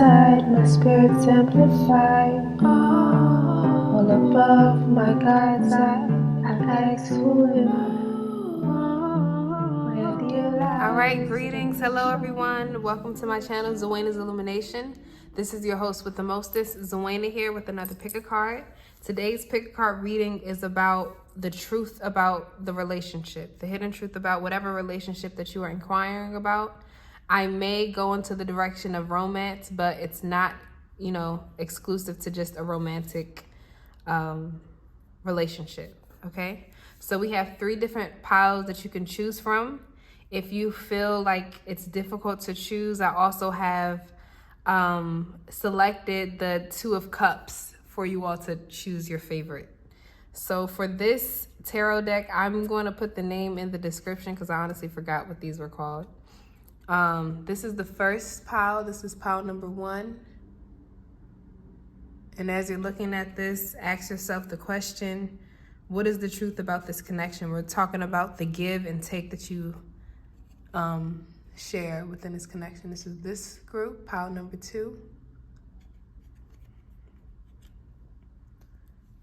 inside, my spirit's amplified. All above my God's eye, I ask who am I? All right, greetings. Hello, everyone. Welcome to my channel, Zwena'sIllumination. This is your host with the mostest, Zwena, here with another pick a card. Today's pick a card reading is about the truth about the relationship, the hidden truth about whatever relationship that you are inquiring about. I may go into the direction of romance, but it's not, exclusive to just a romantic relationship. Okay, so we have 3 different piles that you can choose from. If you feel like it's difficult to choose, I also have selected the 2 of Cups for you all to choose your favorite. So for this tarot deck, I'm going to put the name in the description because I honestly forgot what these were called. This is the first pile. This is pile number 1. And as you're looking at this, ask yourself the question, what is the truth about this connection? We're talking about the give and take that you share within this connection. This is this group, pile number 2.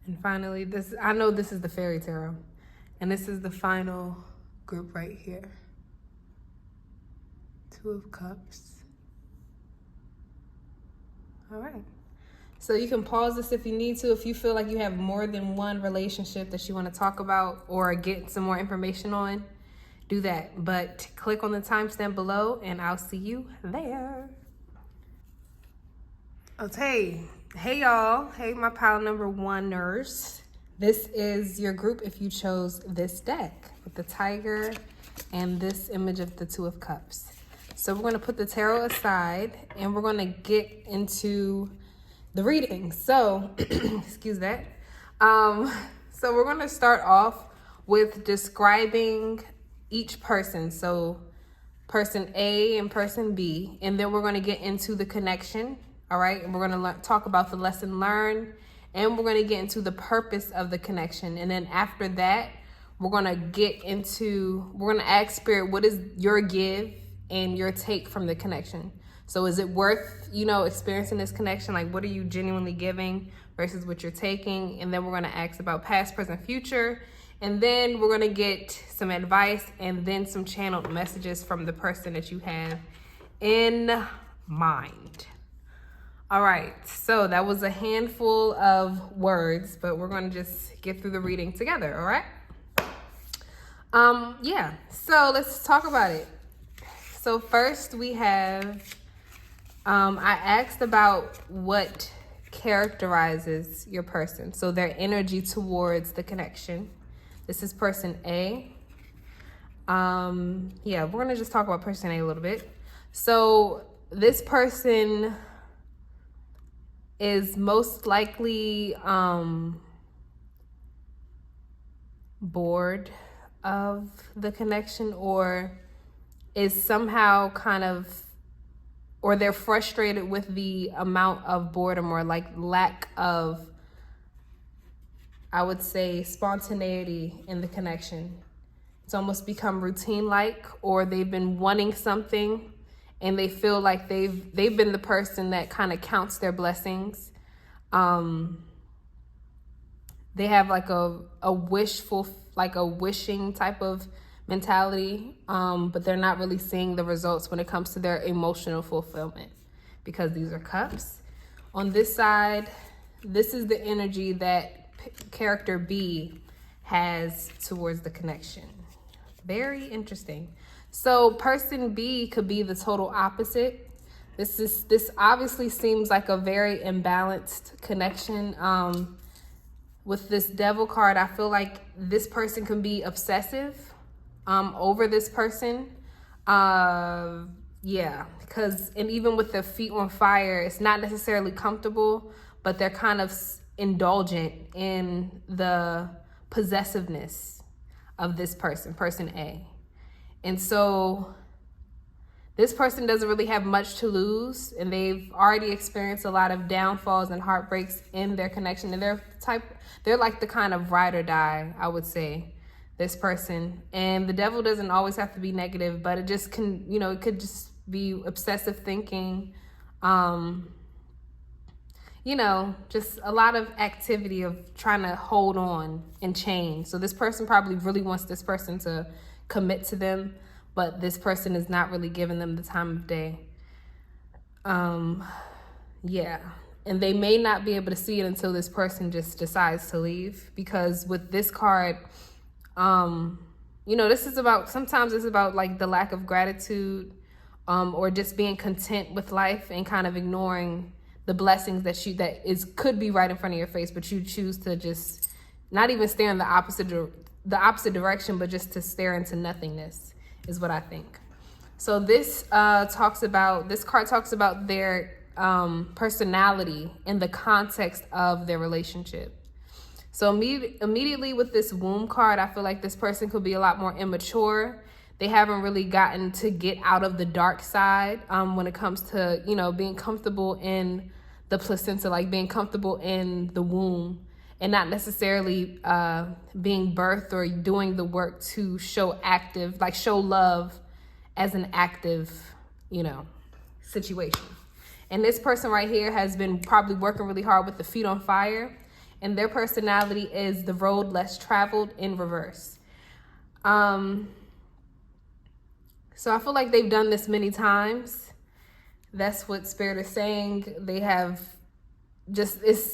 And finally, I know this is the fairy tarot. And this is the final group right here. 2 of Cups. All right. So you can pause this if you need to. If you feel like you have more than one relationship that you want to talk about or get some more information on, do that. But click on the timestamp below and I'll see you there. Okay. Hey y'all. Hey my pile number 1ers. This is your group if you chose this deck with the tiger and this image of the 2 of Cups. So we're going to put the tarot aside and we're going to get into the reading. So, excuse that. So we're going to start off with describing each person. So person A and person B, and then we're going to get into the connection. All right. And we're going to talk about the lesson learned, and we're going to get into the purpose of the connection. And then after that, we're going to ask Spirit, what is your give and your take from the connection? So is it worth, experiencing this connection? Like, what are you genuinely giving versus what you're taking? And then we're going to ask about past, present, future. And then we're going to get some advice and then some channeled messages from the person that you have in mind. All right. So that was a handful of words, but we're going to just get through the reading together. All right. Yeah. So let's talk about it. So first we have, I asked about what characterizes your person. So their energy towards the connection. This is person A. Yeah, we're going to just talk about person A a little bit. So this person is most likely bored of the connection, or is somehow or they're frustrated with the amount of boredom or like lack of, I would say, spontaneity in the connection. It's almost become routine-like, or they've been wanting something and they feel like they've been the person that kind of counts their blessings. They have like a wishing type of mentality, but they're not really seeing the results when it comes to their emotional fulfillment, because these are cups. On this side, this is the energy that character B has towards the connection. Very interesting. So person B could be the total opposite. This obviously seems like a very imbalanced connection. With this devil card, I feel like this person can be obsessive over this person. Yeah, because, and even with their feet on fire, it's not necessarily comfortable, but they're kind of indulgent in the possessiveness of this person, person A. And so this person doesn't really have much to lose, and they've already experienced a lot of downfalls and heartbreaks in their connection. And they're like the kind of ride or die, I would say, this person. And the devil doesn't always have to be negative, but it just can, it could just be obsessive thinking, You know, just a lot of activity of trying to hold on and change. So this person probably really wants this person to commit to them, but this person is not really giving them the time of day. Yeah. And they may not be able to see it until this person just decides to leave. Because with this card, you know, this is about, sometimes it's about like the lack of gratitude, or just being content with life and kind of ignoring the blessings that could be right in front of your face, but you choose to just not even stare in the opposite direction, but just to stare into nothingness is what I think. So this card talks about their personality in the context of their relationship. So immediately with this womb card, I feel like this person could be a lot more immature. They haven't really gotten to get out of the dark side when it comes to, you know, being comfortable in the placenta, like being comfortable in the womb, and not necessarily being birthed or doing the work to show love as an active, you know, situation. And this person right here has been probably working really hard with the feet on fire, and their personality is the road less traveled in reverse. So I feel like they've done this many times. That's what Spirit is saying. They have just, they've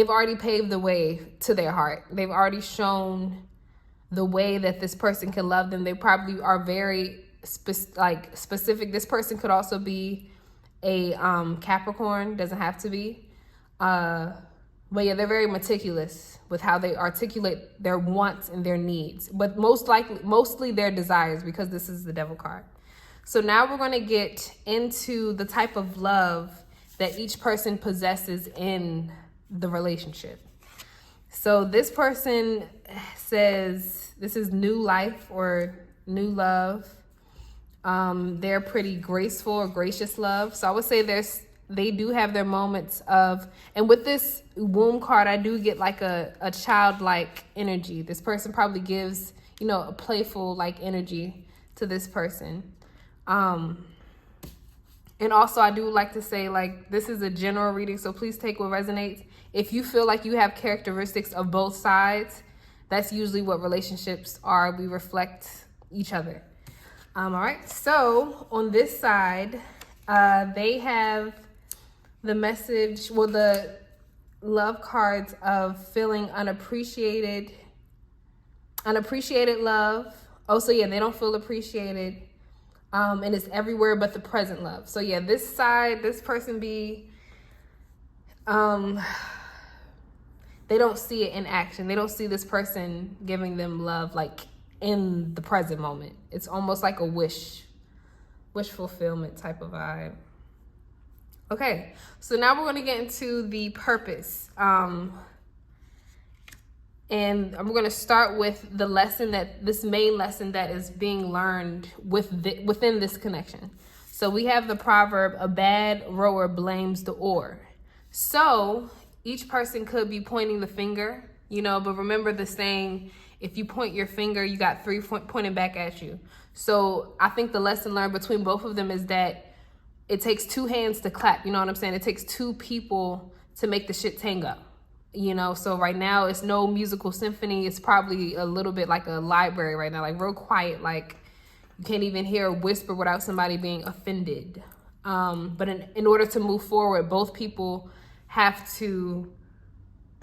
already paved the way to their heart. They've already shown the way that this person can love them. They probably are very specific. This person could also be a Capricorn, doesn't have to be. But yeah, they're very meticulous with how they articulate their wants and their needs, but mostly their desires, because this is the Devil card. So now we're going to get into the type of love that each person possesses in the relationship. So this person says this is new life or new love. They're pretty graceful or gracious love. So I would say they do have their moments of, and with this womb card, I do get like a childlike energy. This person probably gives, you know, a playful like energy to this person. And also I do like to say, like, this is a general reading, so please take what resonates. If you feel like you have characteristics of both sides, that's usually what relationships are. We reflect each other. All right, so on this side, they have the message, the love cards of feeling unappreciated love. Oh, so yeah, they don't feel appreciated. And it's everywhere but the present love. So yeah, this side, this person they don't see it in action. They don't see this person giving them love like in the present moment. It's almost like a wish fulfillment type of vibe. Okay, so now we're going to get into the purpose. And we're going to start with the main lesson that is being learned within this connection. So we have the proverb, a bad rower blames the oar. So each person could be pointing the finger, you know, but remember the saying, if you point your finger, you got three pointing back at you. So I think the lesson learned between both of them is that it takes two hands to clap. You know what I'm saying? It takes two people to make the shit tango. You know, so right now it's no musical symphony. It's probably a little bit like a library right now, like real quiet. Like you can't even hear a whisper without somebody being offended. But in order to move forward, both people have to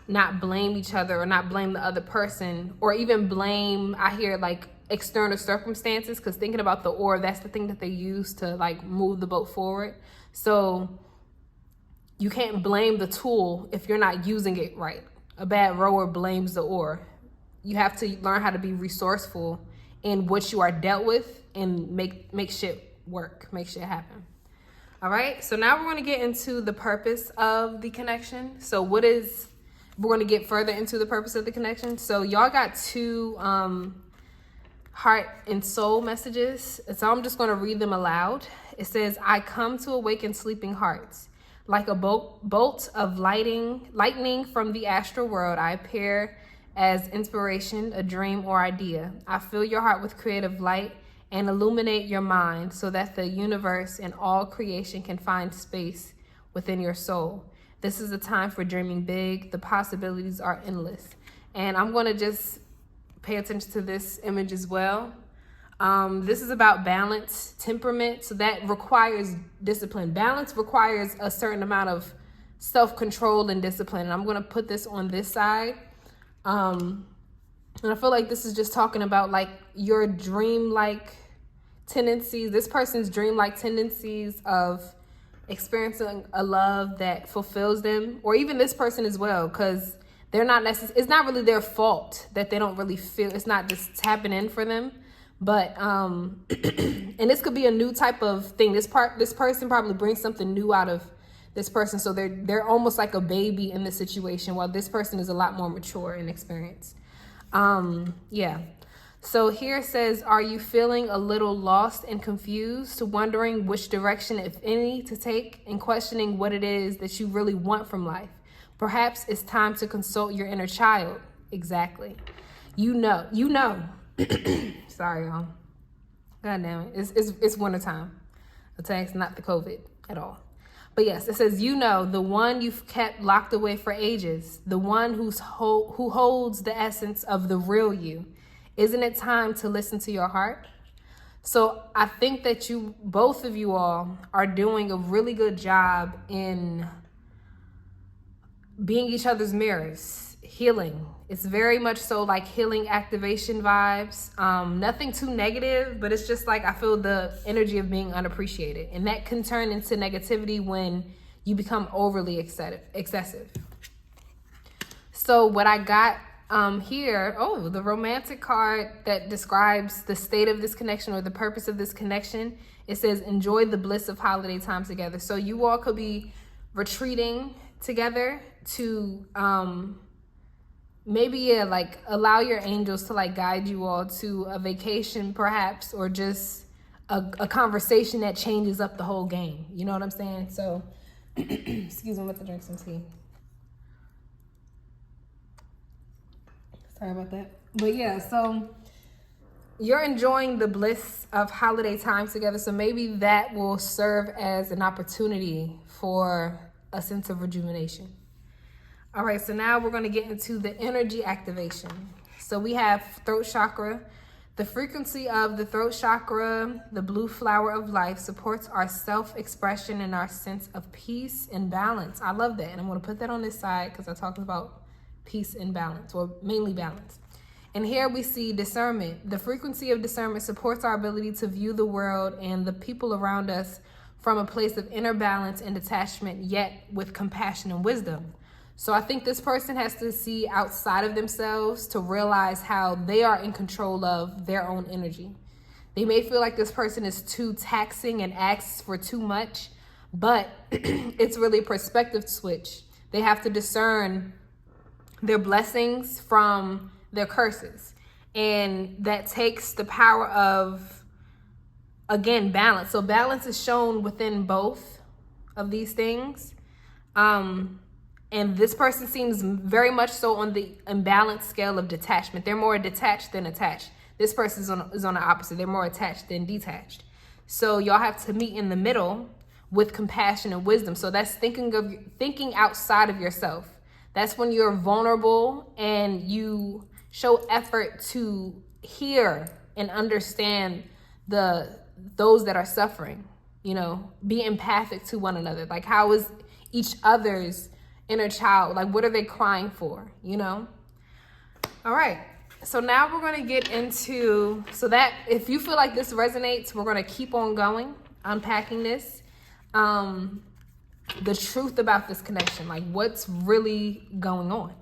not blame each other or not blame the other person, or even blame, I hear like external circumstances, because thinking about the oar, that's the thing that they use to like move the boat forward. So you can't blame the tool if you're not using it right. A bad rower blames the oar. You have to learn how to be resourceful in what you are dealt with and make shit work, make shit happen. All right, so now we're going to get into the purpose of the connection. So we're going to get further into the purpose of the connection. So y'all got two heart and soul messages. So I'm just going to read them aloud. It says, I come to awaken sleeping hearts. Like a bolt of lightning from the astral world, I appear as inspiration, a dream, or idea. I fill your heart with creative light and illuminate your mind so that the universe and all creation can find space within your soul. This is a time for dreaming big. The possibilities are endless. And I'm going to just pay attention to this image as well. This is about balance, temperament. So that requires discipline. Balance requires a certain amount of self-control and discipline. And I'm going to put this on this side. And I feel like this is just talking about like your dream-like tendencies, this person's dream-like tendencies of experiencing a love that fulfills them, or even this person as well, because they're not necessarily, it's not really their fault that they don't really feel, it's not just tapping in for them. But and this could be a new type of thing. This person probably brings something new out of this person, so they're almost like a baby in this situation, while this person is a lot more mature and experienced. Yeah. So here it says, are you feeling a little lost and confused, wondering which direction, if any, to take, and questioning what it is that you really want from life? Perhaps it's time to consult your inner child. Exactly. You know. Sorry, y'all. God damn it. It's wintertime. Okay, it's not the COVID at all. But yes, it says, the one you've kept locked away for ages, the one who holds the essence of the real you. Isn't it time to listen to your heart? So I think that both of you all are doing a really good job in being each other's mirrors, healing. It's very much so like healing activation vibes. Nothing too negative, but it's just like I feel the energy of being unappreciated. And that can turn into negativity when you become overly excessive. So what I got here, the romantic card that describes the state of this connection or the purpose of this connection. It says, enjoy the bliss of holiday time together. So you all could be retreating together to maybe like allow your angels to like guide you all to a vacation perhaps, or just a conversation that changes up the whole game. You know what I'm saying? So excuse me, I'm about to drink some tea. Sorry about that. But yeah, so you're enjoying the bliss of holiday time together. So maybe that will serve as an opportunity for a sense of rejuvenation. All right, so now we're going to get into the energy activation. So we have throat chakra. The frequency of the throat chakra, the blue flower of life, supports our self-expression and our sense of peace and balance. I love that. And I'm going to put that on this side because I talked about peace and balance, or mainly balance. And here we see discernment. The frequency of discernment supports our ability to view the world and the people around us from a place of inner balance and detachment, yet with compassion and wisdom. So I think this person has to see outside of themselves to realize how they are in control of their own energy. They may feel like this person is too taxing and asks for too much, but it's really a perspective switch. They have to discern their blessings from their curses. And that takes the power of, again, balance. So balance is shown within both of these things. And this person seems very much so on the imbalanced scale of detachment. They're more detached than attached. This person is on the opposite. They're more attached than detached. So y'all have to meet in the middle with compassion and wisdom. So that's thinking outside of yourself. That's when you're vulnerable and you show effort to hear and understand those that are suffering. Be empathic to one another. Like, how is each other's inner child? Like, what are they crying for? All right. So now we're going to get into, so that if you feel like this resonates, we're going to keep on going, unpacking this. The truth about this connection, like what's really going on.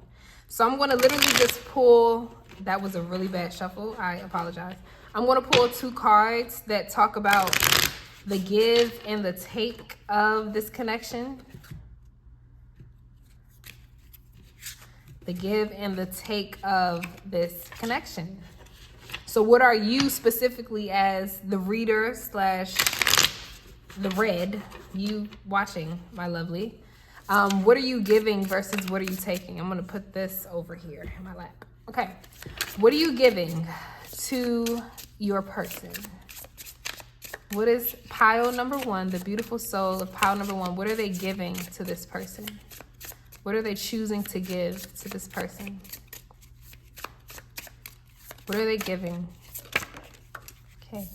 So I'm going to literally just pull, that was a really bad shuffle. I apologize. I'm going to pull 2 cards that talk about the give and the take of this connection. The give and the take of this connection. So what are you specifically as the reader / the read, you watching, my lovely? What are you giving versus what are you taking? I'm going to put this over here in my lap. Okay. What are you giving to your person? What is pile number one, the beautiful soul of pile number one? What are they giving to this person? What are they choosing to give to this person? What are they giving? Okay.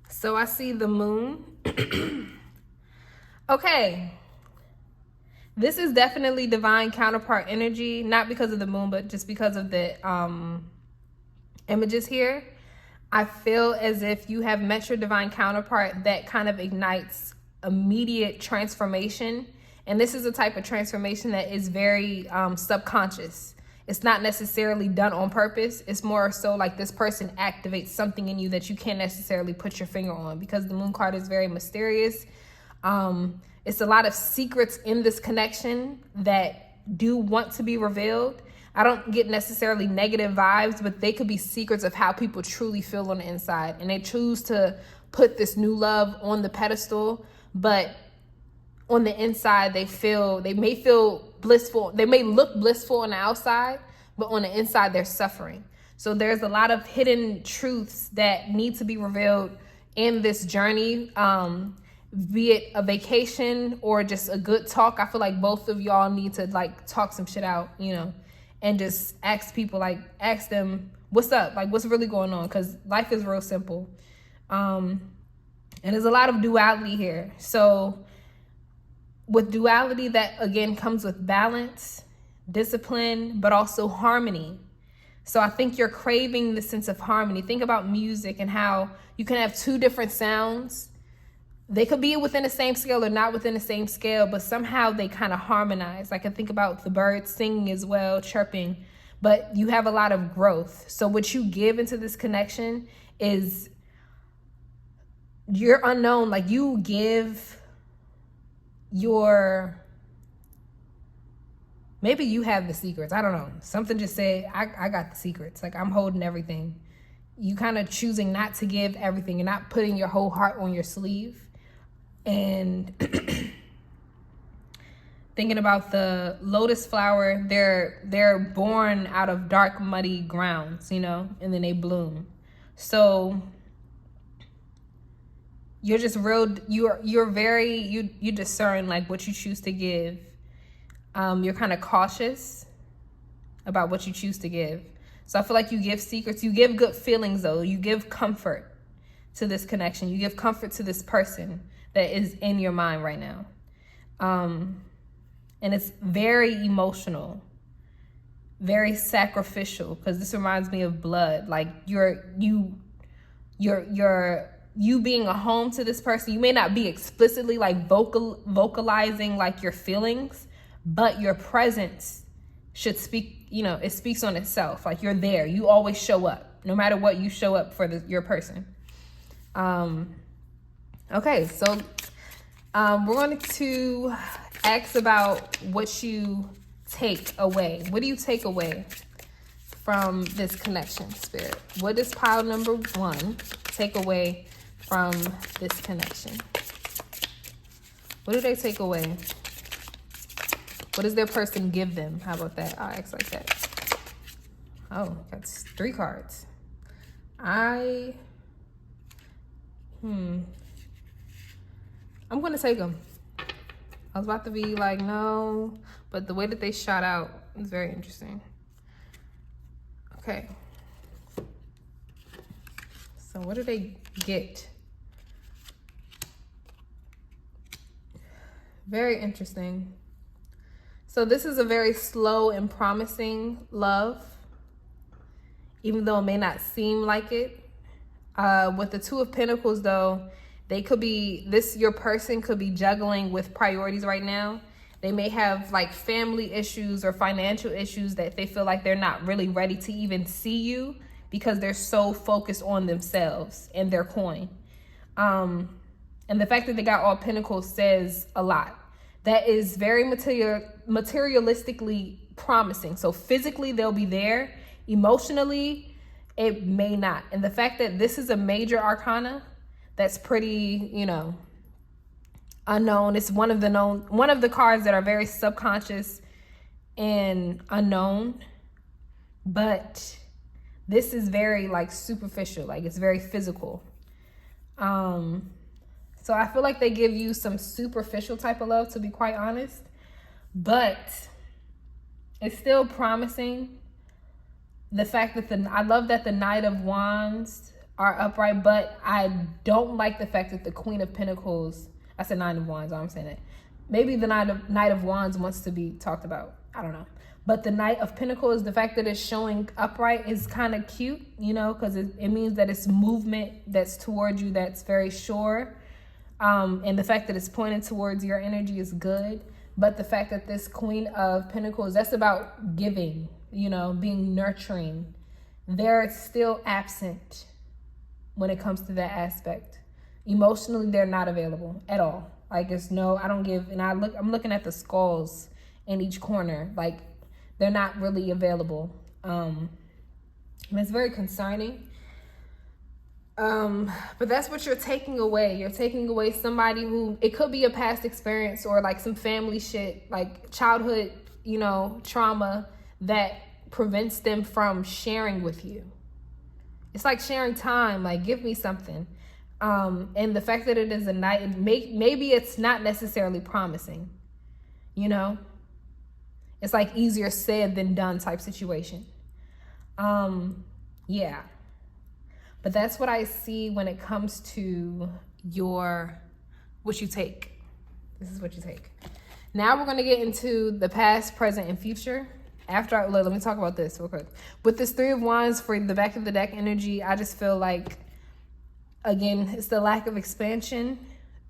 So I see the moon. Okay. This is definitely divine counterpart energy, not because of the moon, but just because of the images here. I feel as if you have met your divine counterpart that kind of ignites immediate transformation. And this is a type of transformation that is very subconscious. It's not necessarily done on purpose. It's more so like this person activates something in you that you can't necessarily put your finger on, because the moon card is very mysterious. It's a lot of secrets in this connection that do want to be revealed. I don't get necessarily negative vibes, but they could be secrets of how people truly feel on the inside. And they choose to put this new love on the pedestal, but on the inside, they may feel blissful. They may look blissful on the outside, but on the inside, they're suffering. So there's a lot of hidden truths that need to be revealed in this journey, be it a vacation or just a good talk. I feel like both of y'all need to like talk some shit out, and just ask people, ask them, what's up? Like, what's really going on? Because life is real simple. And there's a lot of duality here. So with duality, that again comes with balance, discipline, but also harmony. So I think you're craving the sense of harmony. Think about music and how you can have two different sounds. They could be within the same scale or not within the same scale, but somehow they kind of harmonize. I can think about the birds singing as well, chirping, but you have a lot of growth. So what you give into this connection is you're unknown. Like, you give maybe you have the secrets. I don't know. Something just said, I got the secrets. Like, I'm holding everything. You kind of choosing not to give everything and not putting your whole heart on your sleeve. And thinking about the lotus flower, they're born out of dark, muddy grounds, and then they bloom. So you're just you're very, you discern like what you choose to give. You're kind of cautious about what you choose to give. So I feel like you give secrets, you give good feelings though. You give comfort to this connection. You give comfort to this person that is in your mind right now. And it's very emotional, very sacrificial, because this reminds me of blood. Like, you being a home to this person. You may not be explicitly like vocalizing like your feelings, but your presence should speak, it speaks on itself. Like, you're there. You always show up. No matter what, you show up for your person. Okay, so we're going to ask about what you take away. What do you take away from this connection, Spirit? What does pile number one take away from this connection? What do they take away? What does their person give them? How about that? I'll ask like that. Oh, that's 3 cards. I'm going to take them. I was about to be like, no, but the way that they shot out is very interesting. Okay. So what do they get? Very interesting. So this is a very slow and promising love, even though it may not seem like it. With the 2 of Pentacles, though, your person could be juggling with priorities right now. They may have like family issues or financial issues that they feel like they're not really ready to even see you because they're so focused on themselves and their coin. And the fact that they got all Pentacles says a lot. That is very materialistically promising. So physically, they'll be there. Emotionally, it may not. And the fact that this is a major arcana, that's pretty, unknown. It's one of the cards that are very subconscious and unknown. But this is very like superficial, like it's very physical. So I feel like they give you some superficial type of love, to be quite honest, but it's still promising. The fact that I love that the Knight of Wands are upright, but I don't like the fact that the Queen of Pentacles, I said Nine of Wands, I'm saying it. Maybe the Knight of Wands wants to be talked about. I don't know. But the Knight of Pentacles, the fact that it's showing upright is kind of cute, you know, because it means that it's movement that's towards you that's very sure. And the fact that it's pointing towards your energy is good. But the fact that this Queen of Pentacles, that's about giving, you know, being nurturing. They're still absent when it comes to that aspect. Emotionally, they're not available at all. Like, it's no, I don't give, and I'm looking at the skulls in each corner. Like, they're not really available. And it's very concerning. But that's what you're taking away. You're taking away somebody who, it could be a past experience or like some family shit, like childhood, you know, trauma that prevents them from sharing with you. It's like sharing time, like give me something. And the fact that it is a night, maybe it's not necessarily promising, you know? It's like easier said than done type situation. Yeah. But that's what I see when it comes to what you take. This is what you take. Now we're going to get into the past, present, and future. Let me talk about this real quick. With this Three of Wands for the back of the deck energy, I just feel like, again, it's the lack of expansion.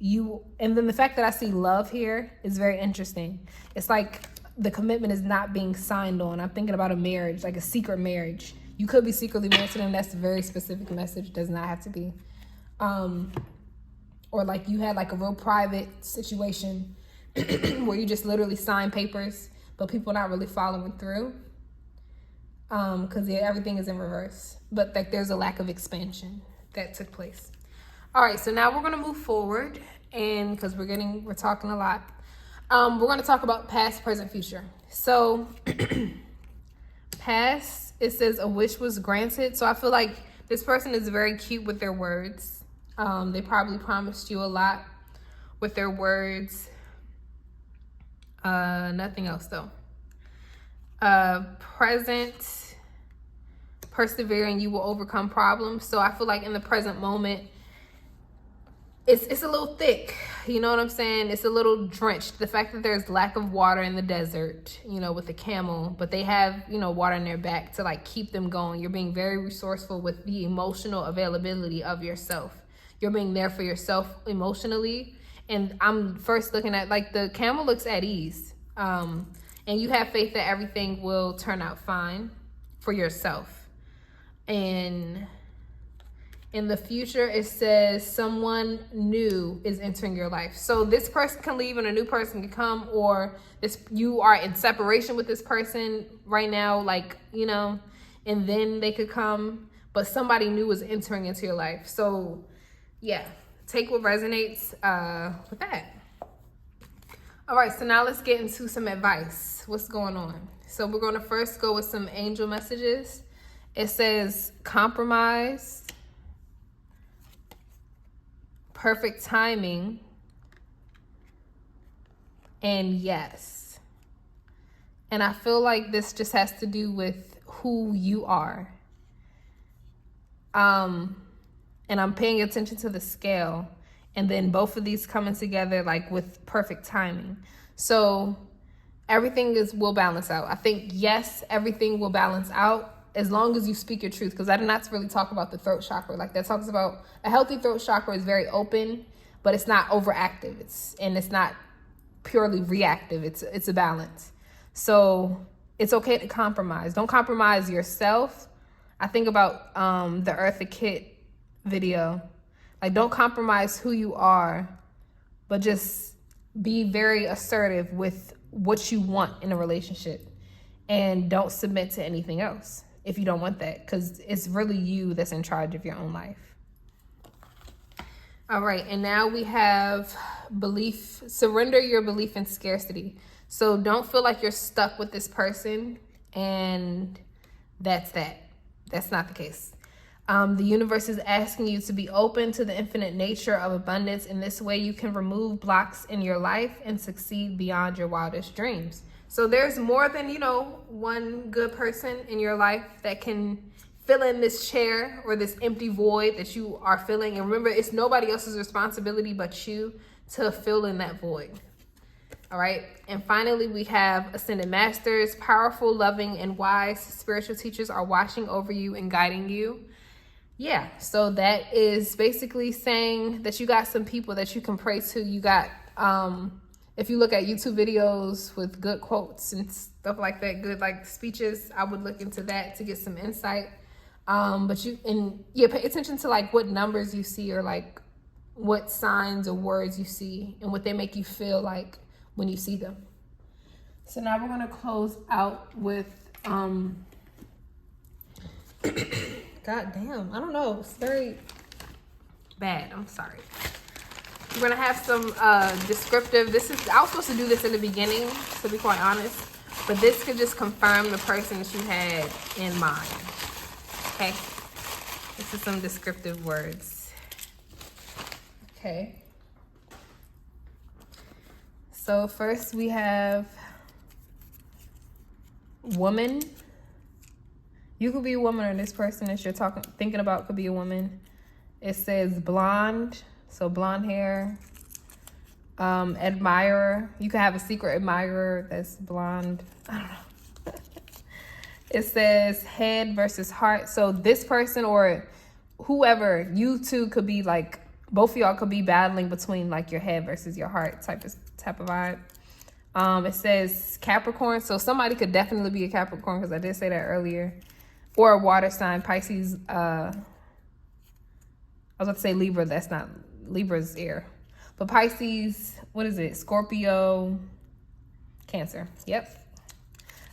And then the fact that I see love here is very interesting. It's like the commitment is not being signed on. I'm thinking about a marriage, like a secret marriage. You could be secretly married to them. That's a very specific message. Does not have to be. Or like you had like a real private situation where you just literally sign papers, but people not really following through. Because everything is in reverse. But like there's a lack of expansion that took place. All right, so now we're gonna move forward, and because we're talking a lot. We're gonna talk about past, present, future. So past, it says a wish was granted. So I feel like this person is very cute with their words. They probably promised you a lot with their words. Nothing else though. Present, persevering, you will overcome problems. So I feel like in the present moment, it's a little thick, you know what I'm saying? It's a little drenched. The fact that there's lack of water in the desert, you know, with the camel, but they have, you know, water in their back to like keep them going. You're being very resourceful with the emotional availability of yourself. You're being there for yourself emotionally. And I'm first looking at like the camel looks at ease. And you have faith that everything will turn out fine for yourself. And in the future, it says someone new is entering your life. So this person can leave and a new person can come, or you are in separation with this person right now, like, you know, and then they could come, but somebody new is entering into your life. So yeah, take what resonates with that. All right, so now let's get into some advice. What's going on? So we're going to first go with some angel messages. It says compromise, perfect timing, and yes. And I feel like this just has to do with who you are. And I'm paying attention to the scale, and then both of these coming together like with perfect timing. So everything will balance out. I think, yes, everything will balance out as long as you speak your truth, because I did not really talk about the throat chakra. Like that talks about a healthy throat chakra is very open, but it's not overactive. It's not purely reactive. It's a balance. So it's okay to compromise. Don't compromise yourself. I think about the Eartha Kitt video. Like, don't compromise who you are, but just be very assertive with what you want in a relationship, and don't submit to anything else if you don't want that, because it's really you that's in charge of your own life. All right, and now we have belief. Surrender your belief in scarcity. So don't feel like you're stuck with this person and that's that. That's not the case. The universe is asking you to be open to the infinite nature of abundance. In this way, you can remove blocks in your life and succeed beyond your wildest dreams. So there's more than, one good person in your life that can fill in this chair or this empty void that you are filling. And remember, it's nobody else's responsibility but you to fill in that void. All right. And finally, we have Ascended Masters. Powerful, loving, and wise spiritual teachers are watching over you and guiding you. Yeah. So that is basically saying that you got some people that you can pray to. You got, if you look at YouTube videos with good quotes and stuff like that, good like speeches, I would look into that to get some insight. Pay attention to like what numbers you see or like what signs or words you see and what they make you feel like when you see them. So now we're gonna close out with God damn, I don't know, it's very bad, I'm sorry. We're gonna have some descriptive, I was supposed to do this in the beginning, to be quite honest, but this could just confirm the person that you had in mind. Okay, this is some descriptive words. Okay. So first we have woman. You could be a woman, or this person that you're thinking about could be a woman. It says blonde, so blonde hair. Admirer. You could have a secret admirer that's blonde. I don't know. It says head versus heart. So this person or whoever, you two could be like, both of y'all could be battling between like your head versus your heart type of vibe. It says Capricorn. So somebody could definitely be a Capricorn because I did say that earlier. Or a water sign, Pisces. I was about to say Libra. That's not, Libra's air. But Pisces, what is it? Scorpio, Cancer. Yep.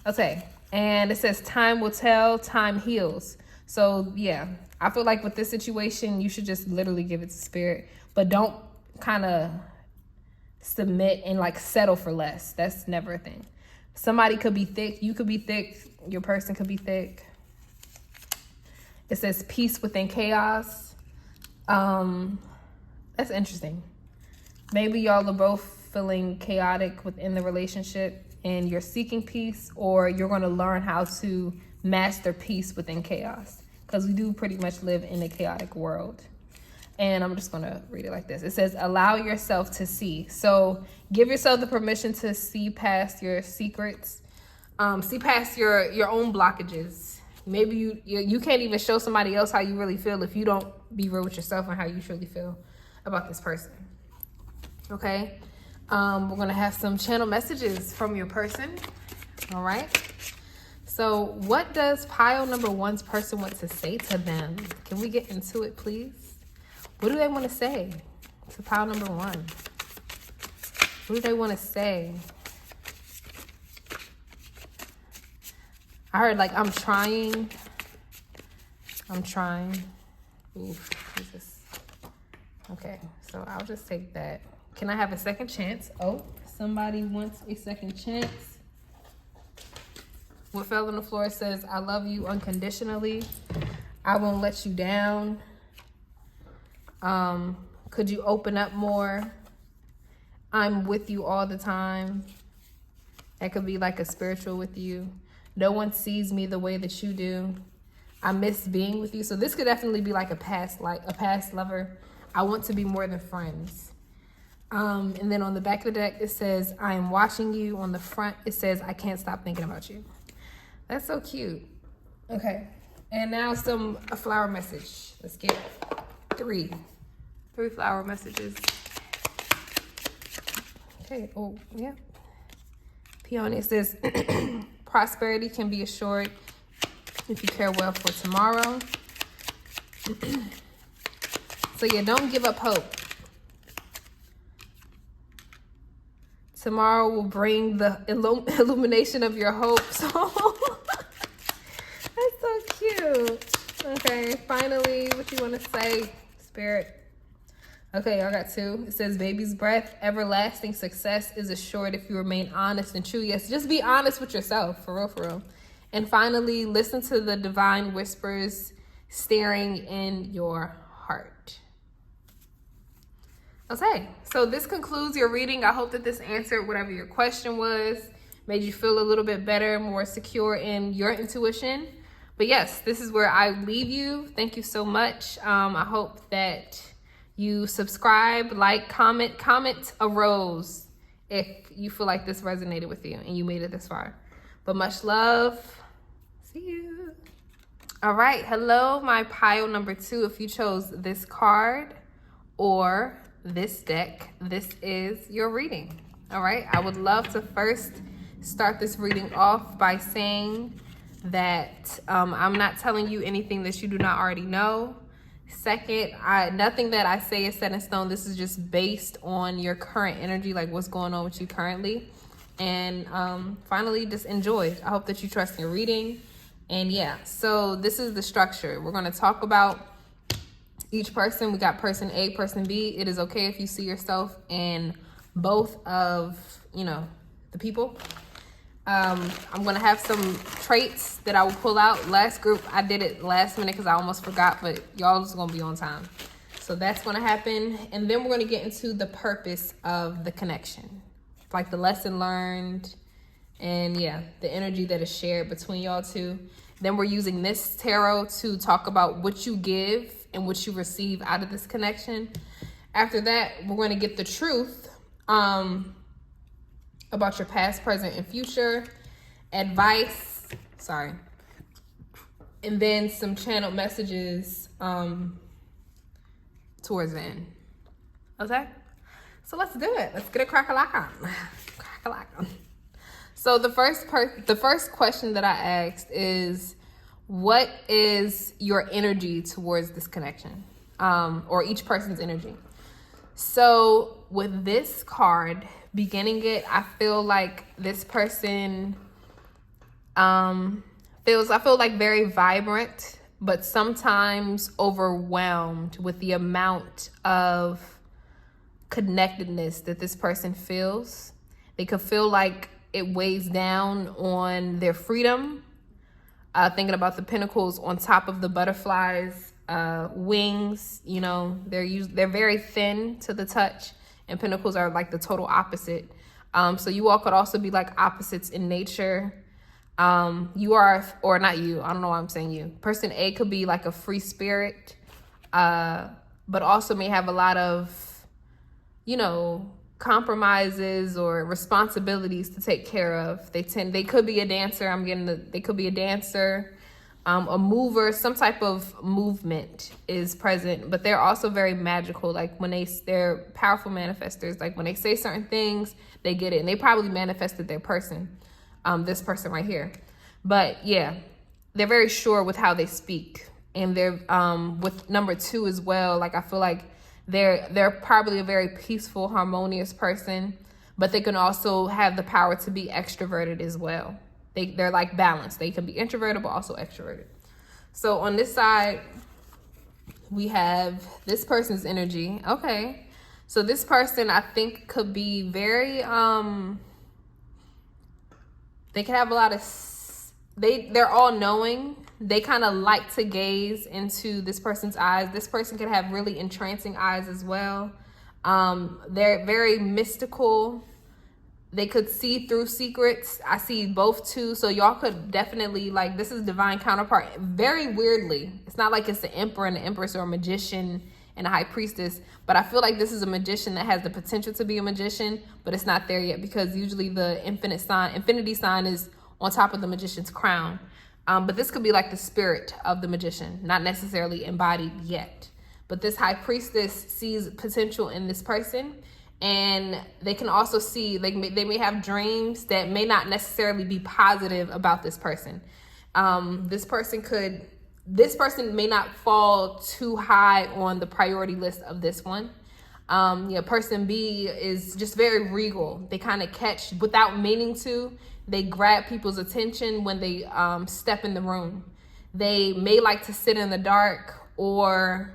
Okay. And it says time will tell, time heals. So yeah, I feel like with this situation, you should just literally give it to spirit, but don't kind of submit and like settle for less. That's never a thing. Somebody could be thick. You could be thick. Your person could be thick. It says peace within chaos. That's interesting. Maybe y'all are both feeling chaotic within the relationship and you're seeking peace, or you're going to learn how to master peace within chaos, because we do pretty much live in a chaotic world. And I'm just going to read it like this. It says, allow yourself to see. So give yourself the permission to see past your secrets, see past your own blockages. Maybe you can't even show somebody else how you really feel if you don't be real with yourself and how you truly feel about this person. Okay. We're going to have some channel messages from your person. All right. So what does pile number one's person want to say to them? Can we get into it, please? What do they want to say to pile number one? What do they want to say? I heard like, I'm trying. Oof, Jesus. Okay, so I'll just take that. Can I have a second chance? Oh, somebody wants a second chance. What fell on the floor says, I love you unconditionally. I won't let you down. Could you open up more? I'm with you all the time. That could be like a spiritual with you. No one sees me the way that you do. I miss being with you. So this could definitely be like a past lover. I want to be more than friends. And then on the back of the deck, it says, I am watching you. On the front, it says, I can't stop thinking about you. That's so cute. Okay. And now a flower message. Let's get three flower messages. Okay. Oh, yeah. Peony, it says, prosperity can be assured if you care well for tomorrow. So yeah, don't give up hope. Tomorrow will bring the illumination of your hopes. That's so cute. Okay, finally, what you want to say, Spirit? Okay, I got two. It says, baby's breath, everlasting success is assured if you remain honest and true. Yes, just be honest with yourself, for real, for real. And finally, listen to the divine whispers staring in your heart. Okay, so this concludes your reading. I hope that this answered whatever your question was, made you feel a little bit better, more secure in your intuition. But yes, this is where I leave you. Thank you so much. I hope that you subscribe, like, comment a rose if you feel like this resonated with you and you made it this far. But much love. See you. All right. Hello, my pile number 2. If you chose this card or this deck, this is your reading. All right. I would love to first start this reading off by saying that I'm not telling you anything that you do not already know. Second, nothing that I say is set in stone. This is just based on your current energy, like what's going on with you currently. And finally, just enjoy. I hope that you trust your reading. And yeah, so this is the structure. We're going to talk about each person. We got person A, person B. It is okay if you see yourself in both of, the people. I'm going to have some traits that I will pull out. Last group, I did it last minute because I almost forgot, but y'all just going to be on time. So that's going to happen. And then we're going to get into the purpose of the connection, like the lesson learned and the energy that is shared between y'all two. Then we're using this tarot to talk about what you give and what you receive out of this connection. After that, we're going to get the truth about your past, present, and future, advice, and then some channeled messages towards the end. Okay? So let's do it. Let's get a crack-a-lack on. So the first question that I asked is, what is your energy towards this connection? Or each person's energy. So with this card, beginning it, I feel like this person I feel like very vibrant, but sometimes overwhelmed with the amount of connectedness that this person feels. They could feel like it weighs down on their freedom. Thinking about the pentacles on top of the butterflies' wings, they're very thin to the touch, and pentacles are like the total opposite. So you all could also be like opposites in nature. You are, or not you, I don't know why I'm saying you. Person A could be like a free spirit, but also may have a lot of, compromises or responsibilities to take care of. They could be a dancer. They could be a dancer, a mover, some type of movement is present, but they're also very magical. Like they're powerful manifestors. Like when they say certain things, they get it, and they probably manifested their person, this person right here. But yeah, they're very sure with how they speak, and they're with number 2 as well. Like I feel like they're probably a very peaceful, harmonious person, but they can also have the power to be extroverted as well. They're like balanced. They can be introverted, but also extroverted. So on this side, we have this person's energy. Okay. So this person, I think, could be very, they can have a lot of, they're all knowing. They kind of like to gaze into this person's eyes. This person could have really entrancing eyes as well. They're very mystical. They could see through secrets. I see both too. So y'all could definitely, like, this is divine counterpart. Very weirdly, it's not like it's the emperor and the empress or a magician and a high priestess, but I feel like this is a magician that has the potential to be a magician, but it's not there yet, because usually the infinity sign is on top of the magician's crown. But this could be like the spirit of the magician, not necessarily embodied yet. But this high priestess sees potential in this person, and they can also see, they may have dreams that may not necessarily be positive about this person. This person may not fall too high on the priority list of this one. Person B is just very regal. They kind of catch, without meaning to, they grab people's attention when they step in the room. They may like to sit in the dark or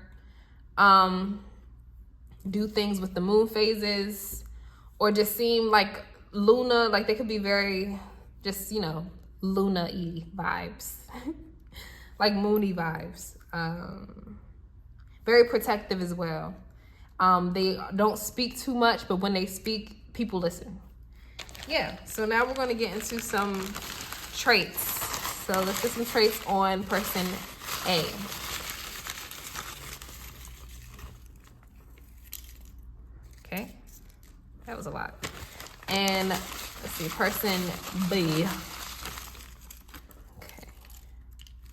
do things with the moon phases, or just seem like Luna, like they could be very just, Luna-y vibes, like moony vibes. Very protective as well. They don't speak too much, but when they speak, people listen. Yeah, so now we're going to get into some traits. So let's get some traits on person A. Okay, that was a lot. And let's see, person B. Okay,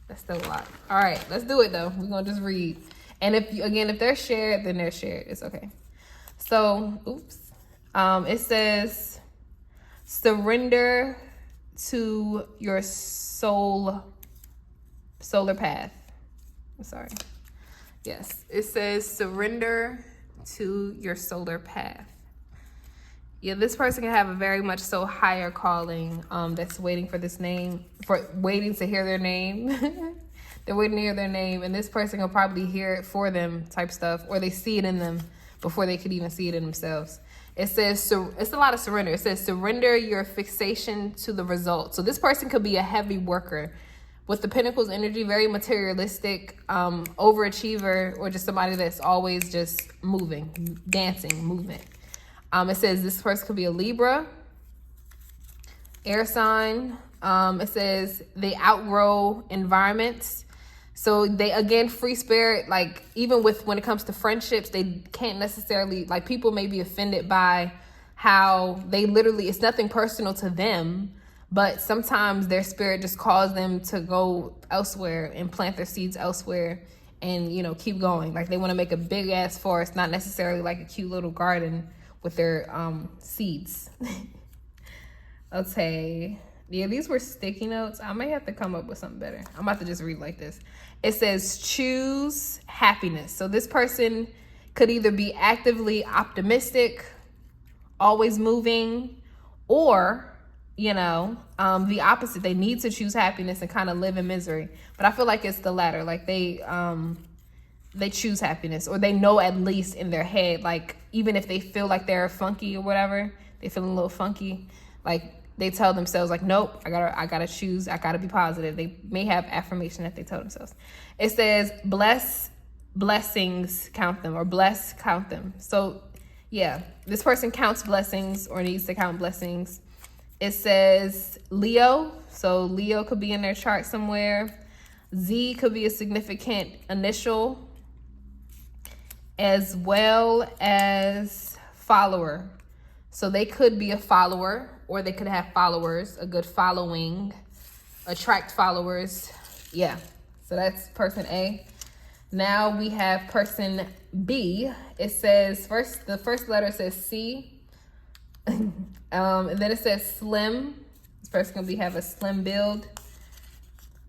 that's still a lot. All right, let's do it though. We're gonna just read. And if they're shared, then they're shared. It's okay. So, oops. It says, surrender to your solar path. I'm sorry. Yes, it says surrender to your solar path. Yeah, this person can have a very much so higher calling that's waiting for this name, waiting to hear their name. They're waiting to hear their name, and this person will probably hear it for them type stuff, or they see it in them before they could even see it in themselves. It says, so it's a lot of surrender. It says, surrender your fixation to the result. So this person could be a heavy worker with the Pentacles energy, very materialistic, overachiever, or just somebody that's always just moving, dancing, movement. It says this person could be a Libra, air sign. It says they outgrow environments. So they, again, free spirit, like even when it comes to friendships, they can't necessarily, like people may be offended by how they literally, it's nothing personal to them, but sometimes their spirit just calls them to go elsewhere and plant their seeds elsewhere and, keep going. Like they want to make a big ass forest, not necessarily like a cute little garden with their seeds. Okay. Yeah, these were sticky notes. I may have to come up with something better. I'm about to just read like this. It says, choose happiness. So this person could either be actively optimistic, always moving, or, the opposite. They need to choose happiness and kind of live in misery. But I feel like it's the latter. Like they choose happiness, or they know at least in their head, like even if they feel like they're funky or whatever, they feel a little funky, like they tell themselves like, nope, I gotta choose. I gotta be positive. They may have affirmation that they tell themselves. It says, blessings count them, or bless count them. So yeah, this person counts blessings or needs to count blessings. It says Leo. So Leo could be in their chart somewhere. Z could be a significant initial, as well as follower. So they could be a follower, or they could have followers, a good following, attract followers. Yeah, so that's person A. Now we have person B. It says, the first letter says C. And then it says slim. This person can have a slim build.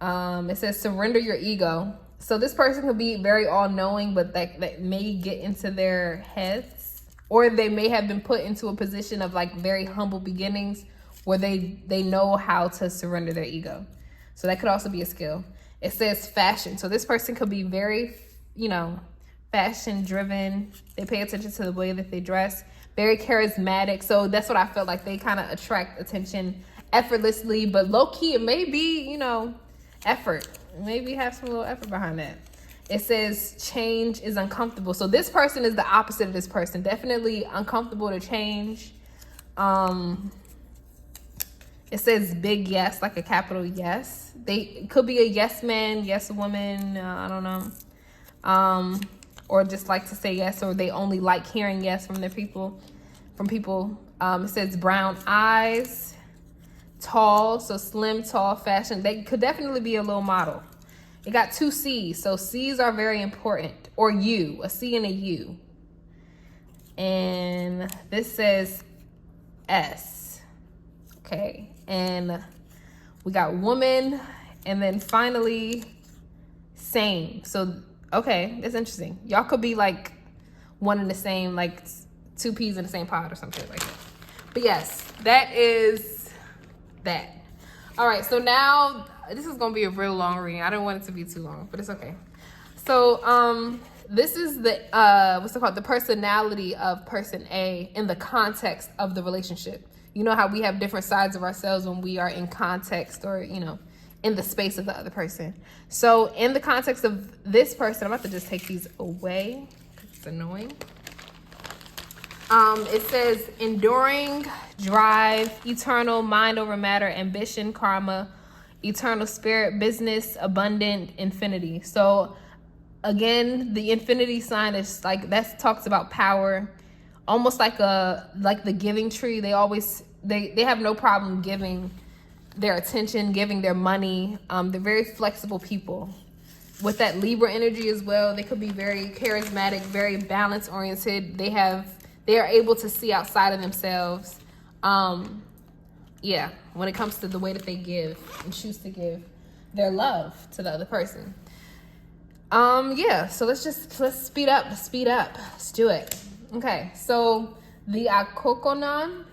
It says surrender your ego. So this person could be very all-knowing, but that may get into their heads, or they may have been put into a position of like very humble beginnings where they know how to surrender their ego. So that could also be a skill. It says fashion. So this person could be very, fashion driven. They pay attention to the way that they dress. Very charismatic. So that's what I felt like. They kind of attract attention effortlessly, but low key it may be, effort. Maybe have some little effort behind that. It says change is uncomfortable. So this person is the opposite of this person. Definitely uncomfortable to change. It says big yes, like a capital yes. They could be a yes man, yes woman, I don't know. Or just like to say yes, or they only like hearing yes from people. It says brown eyes, tall, so slim, tall, fashion. They could definitely be a little model. It got 2 C's, so C's are very important. Or U, a C and a U. And this says S. Okay, and we got woman, and then finally same. So, okay, that's interesting. Y'all could be like one and the same, like 2 peas in the same pot or something like that. But yes, that is that. All right, so now this is gonna be a real long reading. I don't want it to be too long, but it's okay. So this is the what's it called? The personality of person A in the context of the relationship. You know how we have different sides of ourselves when we are in context or, in the space of the other person. So in the context of this person, I'm about to just take these away. It's annoying. It says enduring, drive, eternal, mind over matter, ambition, karma, eternal spirit, business, abundant, infinity. So again, the infinity sign is like, that talks about power, almost like the giving tree. They have no problem giving their attention, giving their money. They're very flexible people. With that Libra energy as well, they could be very charismatic, very balance oriented. They are able to see outside of themselves. Yeah, when it comes to the way that they give and choose to give their love to the other person. Yeah, so let's speed up. Let's do it. Okay, so the Akokonan,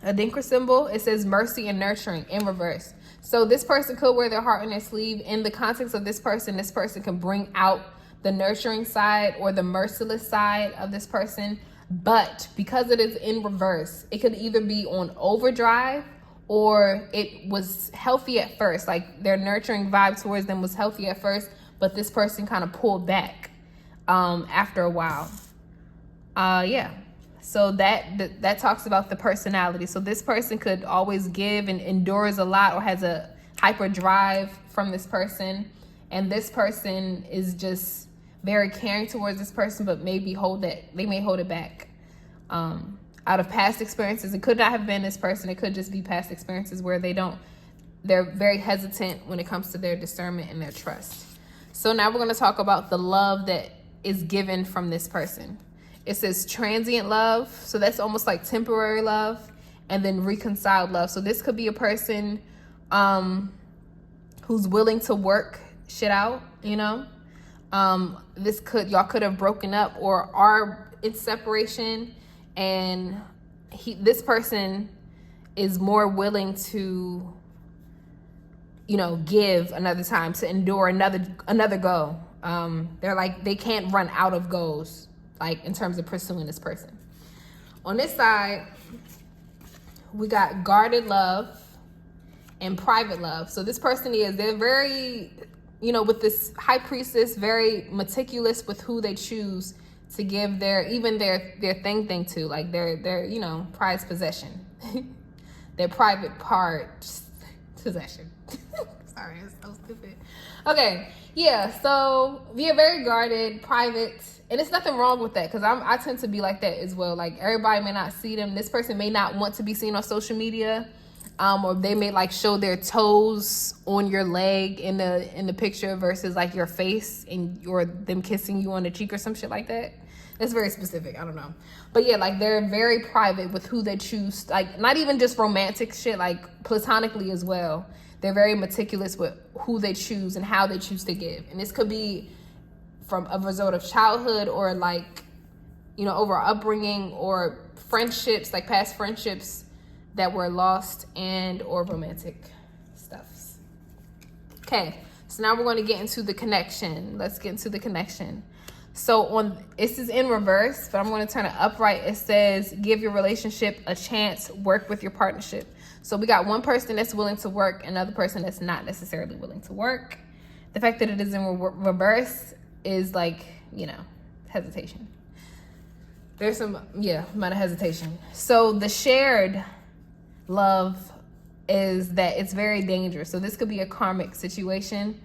Adinkra symbol, it says mercy and nurturing in reverse. So this person could wear their heart on their sleeve. In the context of this person can bring out the nurturing side or the merciless side of this person. But because it is in reverse, it could either be on overdrive or it was healthy at first. Like their nurturing vibe towards them was healthy at first, but this person kind of pulled back after a while. Yeah. So that talks about the personality. So this person could always give and endures a lot or has a hyper drive from this person. And this person is just very caring towards this person, but they may hold it back out of past experiences. It could not have been this person. It could just be past experiences where they're very hesitant when it comes to their discernment and their trust. So now we're going to talk about the love that is given from this person. It says transient love. So that's almost like temporary love, and then reconciled love. So this could be a person who's willing to work shit out, you know? Y'all could have broken up or are in separation, and this person is more willing to, you know, give another time, to endure another go. They're like, they can't run out of goals, like in terms of pursuing this person. On this side, we got guarded love and private love. So this person they're very, you know, with this high priestess, very meticulous with who they choose to give their thing to, like their you know, prized possession, their private part possession. Sorry, it's so stupid. Okay, yeah, so we are very guarded, private, and it's nothing wrong with that, because I tend to be like that as well. Like everybody may not see them. This person may not want to be seen on social media, or they may like show their toes on your leg in the picture versus like your face or them kissing you on the cheek or some shit like that. It's very specific. I don't know. But yeah, like they're very private with who they choose. Like not even just romantic shit, like platonically as well. They're very meticulous with who they choose and how they choose to give. And this could be from a result of childhood or like, you know, over upbringing or friendships, like past friendships that were lost and or romantic stuffs. Okay, so now we're going to get into the connection. Let's get into the connection. So this is in reverse, but I'm going to turn it upright. It says, give your relationship a chance, work with your partnership. So we got one person that's willing to work, another person that's not necessarily willing to work. The fact that it is in reverse is like, you know, hesitation. There's some, amount of hesitation. So the shared love is that it's very dangerous. So this could be a karmic situation.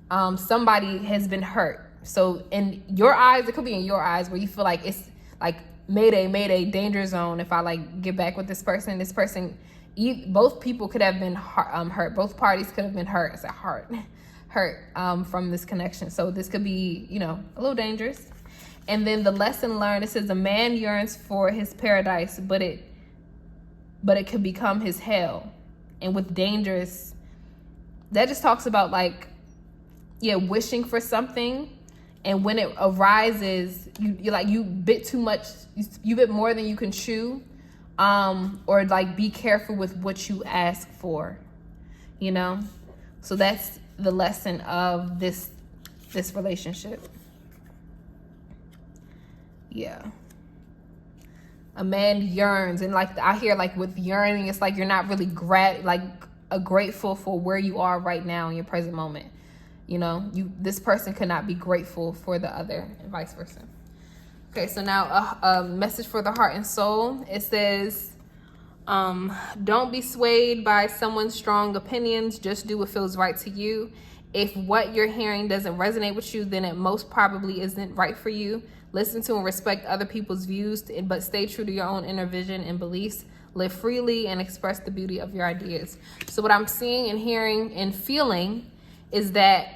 Somebody has been hurt. So in your eyes, it could be in your eyes where you feel like it's like mayday, danger zone. If I like get back with this person, both people could have been hurt. Both parties could have been hurt. It's a hurt from this connection. So this could be, you know, a little dangerous. And then the lesson learned, it says a man yearns for his paradise, but it could become his hell. And with dangerous, that just talks about like, wishing for something. And when it arises, you bit too much, you bit more than you can chew. Or like be careful with what you ask for, you know? So that's the lesson of this relationship. Yeah. A man yearns, and like I hear like with yearning, it's like you're not really grateful for where you are right now in your present moment. This person could not be grateful for the other, and vice versa. Okay, so now a message for the heart and soul. It says, don't be swayed by someone's strong opinions. Just do what feels right to you. If what you're hearing doesn't resonate with you, then it most probably isn't right for you. Listen to and respect other people's views, but stay true to your own inner vision and beliefs. Live freely and express the beauty of your ideas. So what I'm seeing and hearing and feeling is that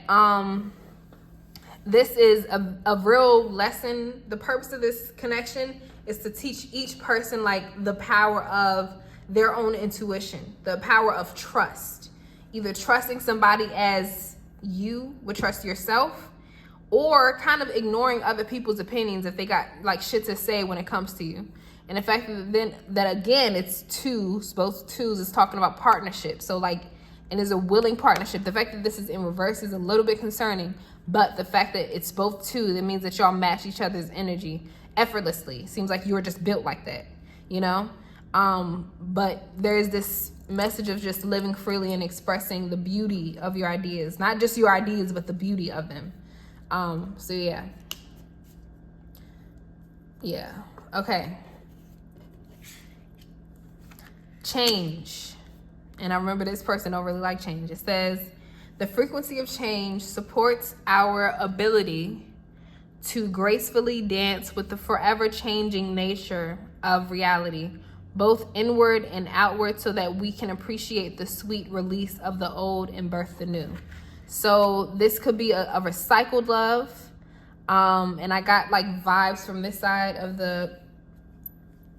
this is a real lesson. The purpose of this connection is to teach each person like the power of their own intuition, the power of trust. Either trusting somebody as you would trust yourself, or kind of ignoring other people's opinions if they got like shit to say when it comes to you. And the fact that again, it's twos, both twos is talking about partnership. So like, and is a willing partnership. The fact that this is in reverse is a little bit concerning, but the fact that it's both two, that means that y'all match each other's energy effortlessly. Seems like you were just built like that, but there is this message of just living freely and expressing the beauty of your ideas, not just your ideas, but the beauty of them. So yeah. Okay. Change. And I remember this person don't really like change. It says, the frequency of change supports our ability to gracefully dance with the forever changing nature of reality, both inward and outward, so that we can appreciate the sweet release of the old and birth the new. So this could be a recycled love. And I got like vibes from this side of the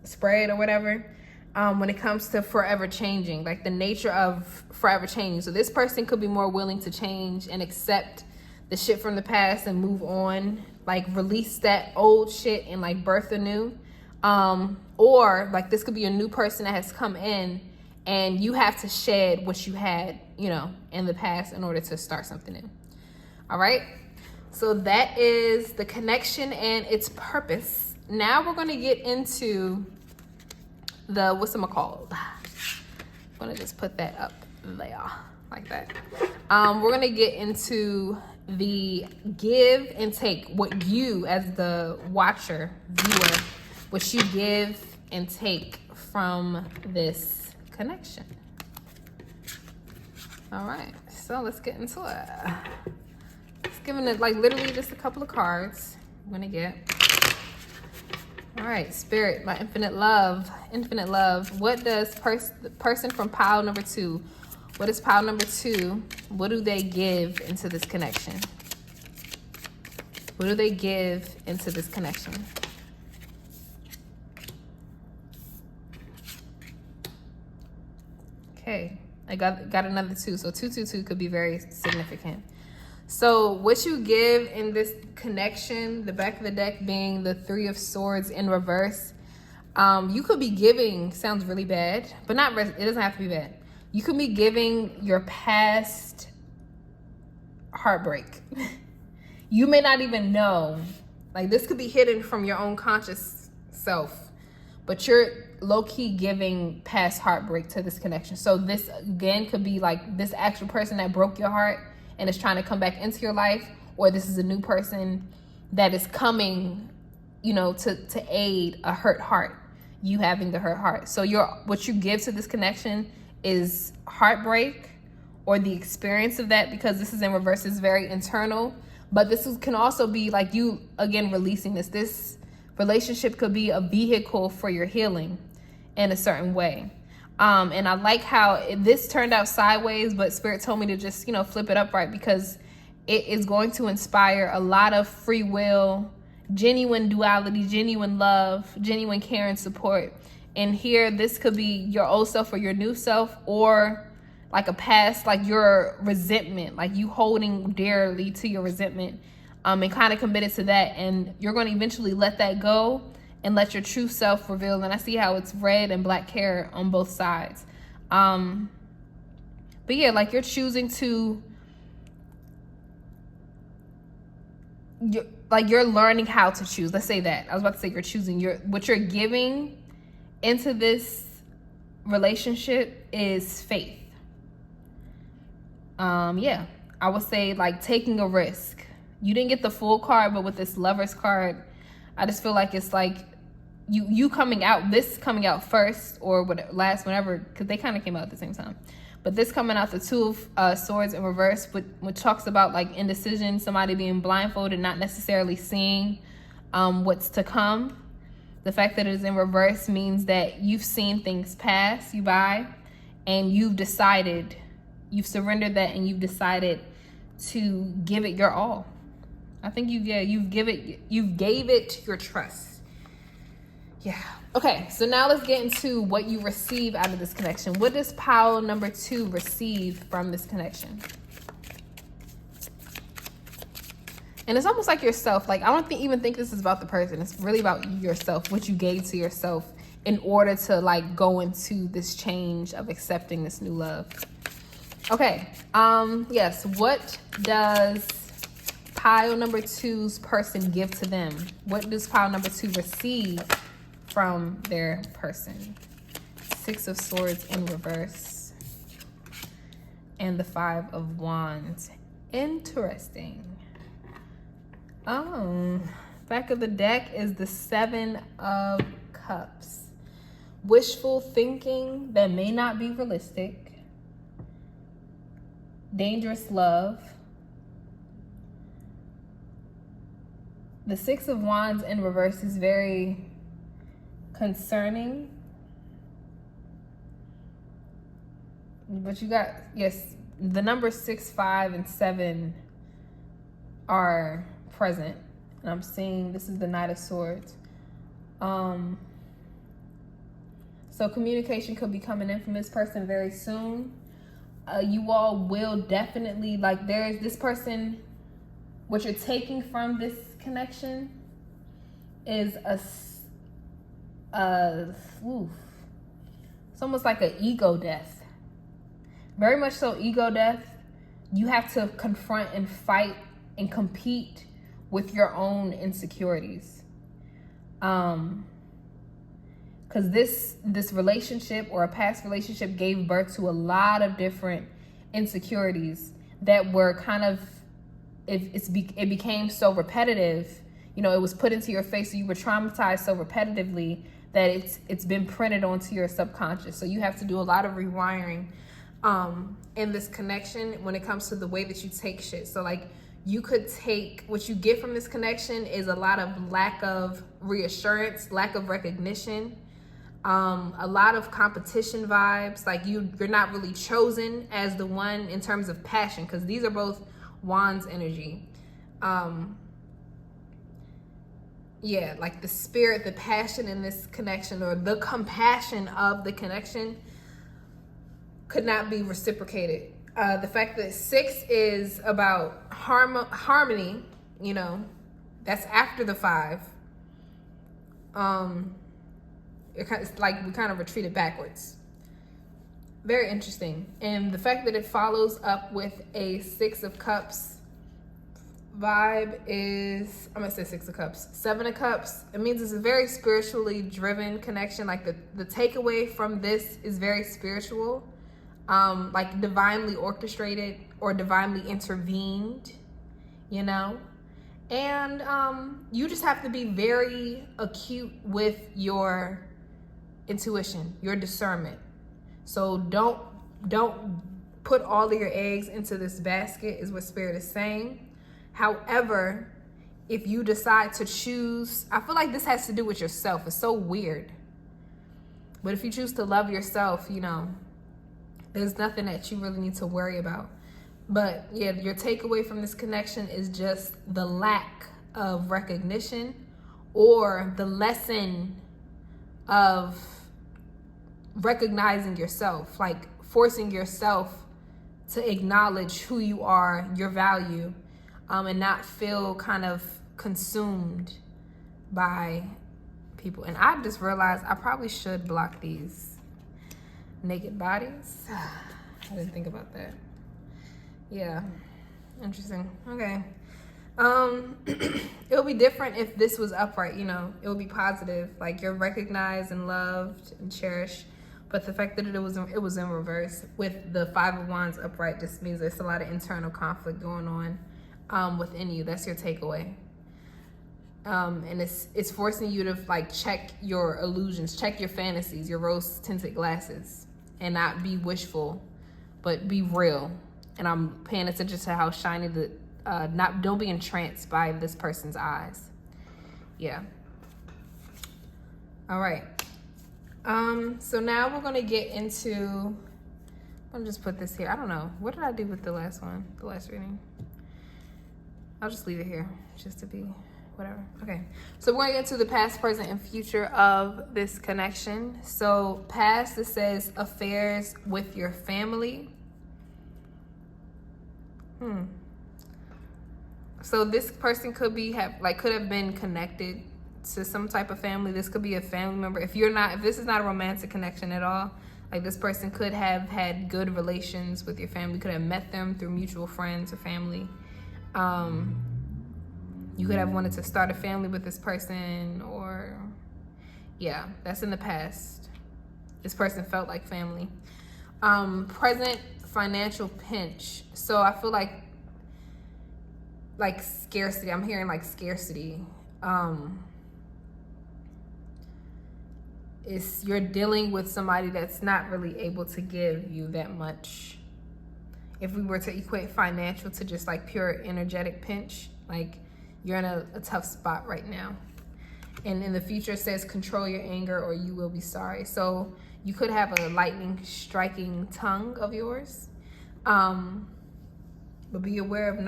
spread or whatever. When it comes to forever changing, like the nature of forever changing. So this person could be more willing to change and accept the shit from the past and move on, like release that old shit and like birth anew. Or like this could be a new person that has come in and you have to shed what you had, in the past in order to start something new. All right. So that is the connection and its purpose. Now we're going to get into the whatchamacallit. I'm gonna just put that up there like that. We're gonna get into the give and take, what you as the watcher, viewer, what you give and take from this connection. All right, so let's get into it. It's giving it like literally just a couple of cards. I'm gonna get. All right, Spirit, my infinite love. What does person from pile number 2, what is pile number 2? What do they give into this connection? What do they give into this connection? Okay, I got another 2. So 222 could be very significant. So what you give in this connection, the back of the deck being the 3 of Swords in reverse, you could be giving, sounds really bad, but it doesn't have to be bad. You could be giving your past heartbreak. You may not even know, like this could be hidden from your own conscious self, but you're low-key giving past heartbreak to this connection. So this again could be like this actual person that broke your heart and is trying to come back into your life, or this is a new person that is coming, to aid a hurt heart, you having the hurt heart. So what you give to this connection is heartbreak or the experience of that, because this is in reverse, is very internal. But can also be like you, again, releasing this. This relationship could be a vehicle for your healing in a certain way. And I like how this turned out sideways, but Spirit told me to just, flip it upright, because it is going to inspire a lot of free will, genuine duality, genuine love, genuine care and support. And here, this could be your old self or your new self, or like a past, like your resentment, like you holding dearly to your resentment, and kind of committed to that. And you're going to eventually let that go and let your true self reveal. And I see how it's red and black hair on both sides. But yeah, like you're choosing to, you're learning how to choose. Let's say that. I was about to say you're choosing. What you're giving into this relationship is faith. Yeah, I would say like taking a risk. You didn't get the full card, but with this Lover's card, I just feel like it's like you coming out, this coming out first or what last, whenever, because they kind of came out at the same time. But this coming out, the Two of Swords in reverse, which talks about like indecision, somebody being blindfolded, not necessarily seeing what's to come. The fact that it is in reverse means that you've seen things pass you by, and you've decided, you've surrendered that, and you've decided to give it your all. I think you gave it your trust. Yeah. Okay, so now let's get into what you receive out of this connection. What does pile number 2 receive from this connection? And it's almost like yourself. Like, I don't even think this is about the person. It's really about yourself, what you gave to yourself in order to like go into this change of accepting this new love. Okay. Yes. What does pile number 2's person give to them? What does pile number 2 receive from their person? 6 of Swords in reverse and the 5 of Wands. Interesting. Back of the deck is the 7 of Cups. Wishful thinking that may not be realistic. Dangerous love. The 6 of Wands in reverse is very concerning. But you got, yes, the numbers 6, 5, and 7 are present. And I'm seeing this is the Knight of Swords. So communication could be coming in from this person very soon. You all will definitely, like, there's this person, what you're taking from this connection is it's almost like an ego death. Very much so, ego death. You have to confront and fight and compete with your own insecurities. Because this relationship or a past relationship gave birth to a lot of different insecurities that were kind of, it became so repetitive. You know, it was put into your face, so you were traumatized so repetitively that it's been printed onto your subconscious. So you have to do a lot of rewiring in this connection when it comes to the way that you take shit. So like, you could take, what you get from this connection is a lot of lack of reassurance, lack of recognition, a lot of competition vibes. Like you're not really chosen as the one in terms of passion, because these are both Wands energy. Yeah, like the spirit, the passion in this connection, or the compassion of the connection could not be reciprocated. The fact that 6 is about harmony, you know, that's after the 5. It's like we kind of retreated backwards. Very interesting. And the fact that it follows up with a 6 of Cups vibe is, I'm gonna say 6 of Cups, 7 of Cups. It means it's a very spiritually driven connection. Like the takeaway from this is very spiritual. Like divinely orchestrated or divinely intervened, you know? And you just have to be very acute with your intuition, your discernment. So don't put all of your eggs into this basket, is what Spirit is saying. However, if you decide to choose, I feel like this has to do with yourself. It's so weird. But if you choose to love yourself, you know, there's nothing that you really need to worry about. But yeah, your takeaway from this connection is just the lack of recognition, or the lesson of recognizing yourself, like forcing yourself to acknowledge who you are, your value, and not feel kind of consumed by people. And I just realized I probably should block these naked bodies. I didn't think about that. Yeah, interesting. Okay. It would be different if this was upright, you know. It would be positive, like you're recognized and loved and cherished. But the fact that it was in reverse with the Five of Wands upright just means there's a lot of internal conflict going on within you. That's your takeaway. And it's forcing you to like check your illusions, check your fantasies, your rose tinted glasses, and not be wishful, but be real. And I'm paying attention to how shiny don't be entranced by this person's eyes. Yeah. All right. So now we're gonna get into, I'm gonna just put this here. I don't know. What did I do with the last one? The last reading? I'll just leave it here just to be whatever. Okay. So we're gonna get into the past, present, and future of this connection. So past, it says affairs with your family. So this person could have been connected to some type of family. This could be a family member. If this is not a romantic connection at all, like this person could have had good relations with your family. You could have met them through mutual friends or family. You could have wanted to start a family with this person, or yeah, that's in the past. This person felt like family. Present, financial pinch. So I feel like scarcity. I'm hearing like scarcity. You're dealing with somebody that's not really able to give you that much. If we were to equate financial to just like pure energetic pinch, like you're in a tough spot right now. And in the future it says control your anger or you will be sorry. So you could have a lightning striking tongue of yours. But be aware of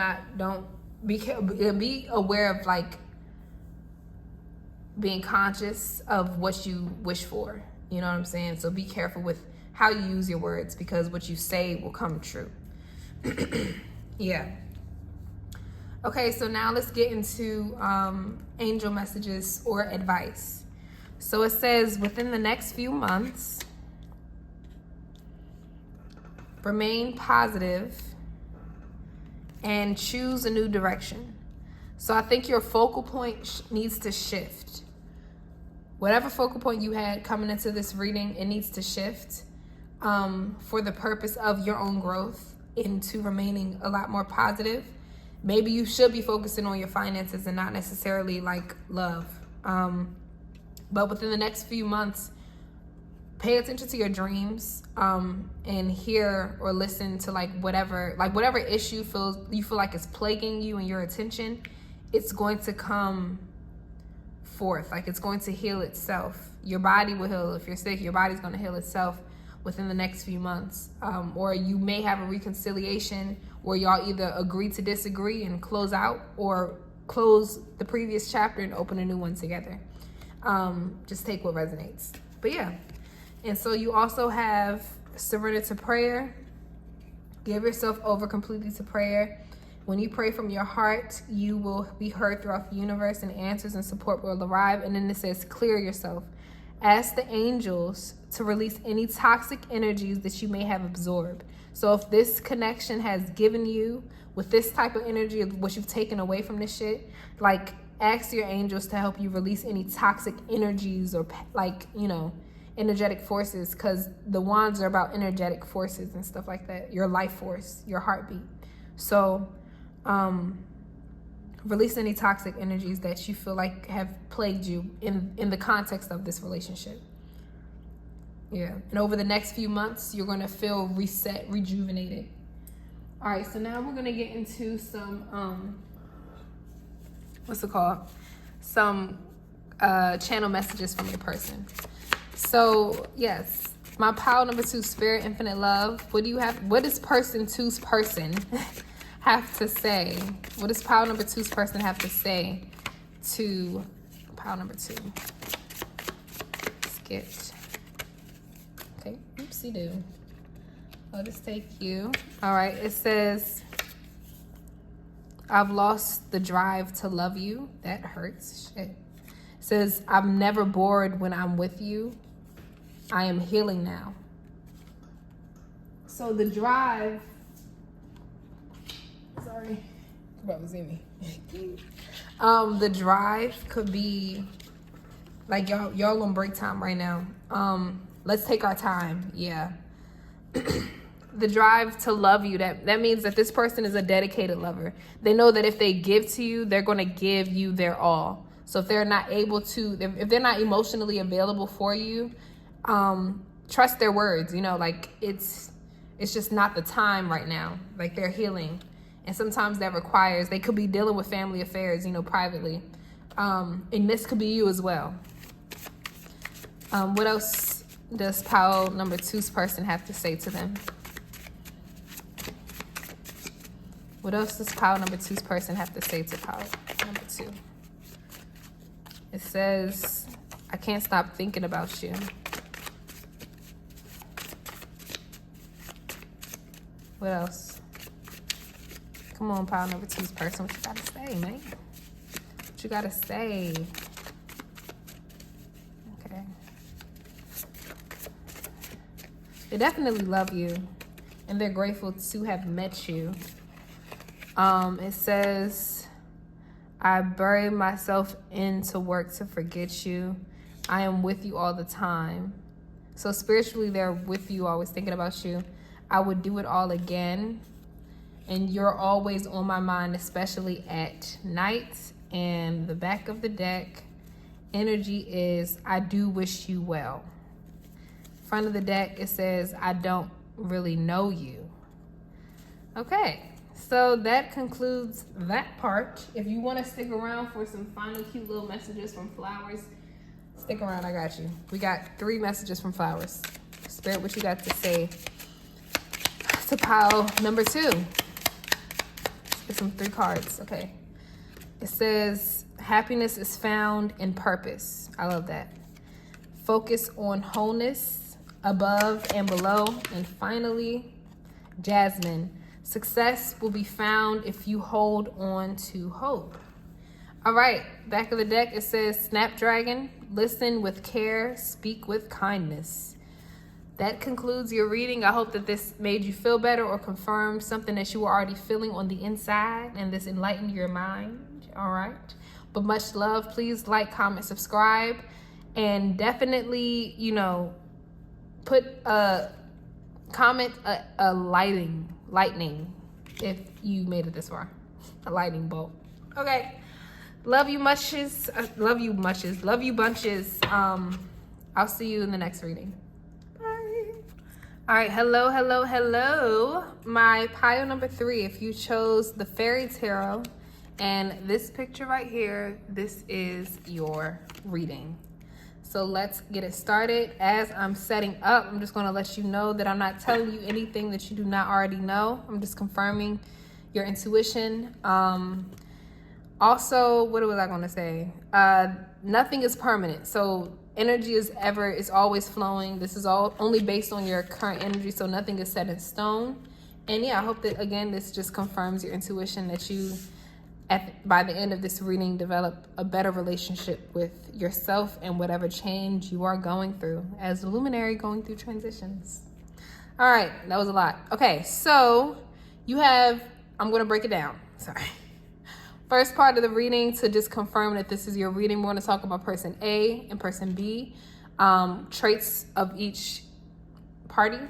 be aware of like being conscious of what you wish for. You know what I'm saying? So be careful with how you use your words, because what you say will come true. Yeah. Okay, so now let's get into angel messages or advice. So it says within the next few months, remain positive and choose a new direction. So I think your focal point needs to shift. Whatever focal point you had coming into this reading, it needs to shift for the purpose of your own growth into remaining a lot more positive. Maybe you should be focusing on your finances and not necessarily like love. But within the next few months, pay attention to your dreams and hear or listen to whatever issue you feel like is plaguing you and your attention. It's going to come forth. Like it's going to heal itself. Your body will heal. If you're sick, your body's going to heal itself within the next few months. Or you may have a reconciliation where y'all either agree to disagree and close out, or close the previous chapter and open a new one together. Just take what resonates. But yeah. And so you also have surrender to prayer. Give yourself over completely to prayer. When you pray from your heart, you will be heard throughout the universe, and answers and support will arrive. And then it says, clear yourself. Ask the angels to release any toxic energies that you may have absorbed. So if this connection has given you with this type of energy of what you've taken away from this shit, like ask your angels to help you release any toxic energies or energetic forces, because the wands are about energetic forces and stuff like that. Your life force, your heartbeat. So release any toxic energies that you feel like have plagued you in the context of this relationship. Yeah. And over the next few months, you're going to feel reset, rejuvenated. All right. So now we're going to get into some, some channel messages from your person. So yes, my pile number 2, spirit, infinite love. What does person 2's person have to say? What does pile number 2's person have to say to pile number 2? Skit. Okay, oopsie doo. I'll just take you. All right, it says, I've lost the drive to love you. That hurts. Shit. It says, I'm never bored when I'm with you. I am healing now. So the drive, sorry, what was in me? The drive could be like y'all on break time right now. Let's take our time. Yeah. The drive to love you, that means that this person is a dedicated lover. They know that if they give to you, they're going to give you their all. So if they're not able to, if they're not emotionally available for you, trust their words. You know, like it's just not the time right now. Like they're healing, and sometimes that requires, they could be dealing with family affairs, you know, privately, and this could be you as well. What else does pile number 2's person have to say to them? What else does pile number 2's person have to say to pile number 2? It says, I can't stop thinking about you. What else? Come on, pile number 2's person. What you gotta say, man? What you gotta say? Okay. They definitely love you, and they're grateful to have met you. It says, I bury myself into work to forget you. I am with you all the time. So spiritually, they're with you, always thinking about you. I would do it all again. And you're always on my mind, especially at night. And the back of the deck, energy is, I do wish you well. Front of the deck, it says, I don't really know you. Okay. So that concludes that part. If you want to stick around for some final cute little messages from flowers, stick around, I got you. We got 3 messages from flowers. Spirit, what you got to say to pile number 2? Get some 3 cards, okay. It says, happiness is found in purpose. I love that. Focus on wholeness, above and below. And finally, Jasmine. Success will be found if you hold on to hope. All right, back of the deck, it says, Snapdragon, listen with care, speak with kindness. That concludes your reading. I hope that this made you feel better or confirmed something that you were already feeling on the inside, and this enlightened your mind. All right, but much love. Please like, comment, subscribe, and definitely, you know, put a comment a lightning if you made it this far. A lightning bolt. Okay. Love you mushes. Love you mushes. Love you bunches. I'll see you in the next reading. Bye. All right. Hello. My pile number 3, if you chose the Fairy Tarot and this picture right here, this is your reading. So let's get it started. As I'm setting up, I'm just going to let you know that I'm not telling you anything that you do not already know. I'm just confirming your intuition. Also, what was I going to say? Nothing is permanent. So energy is always flowing. This is all only based on your current energy. So nothing is set in stone. And yeah, I hope that, again, this just confirms your intuition, that you, by the end of this reading, develop a better relationship with yourself and whatever change you are going through as a luminary going through transitions. All right, that was a lot. Okay, so you have, I'm going to break it down. Sorry. First part of the reading, to just confirm that this is your reading, we're going to talk about person A and person B, traits of each party.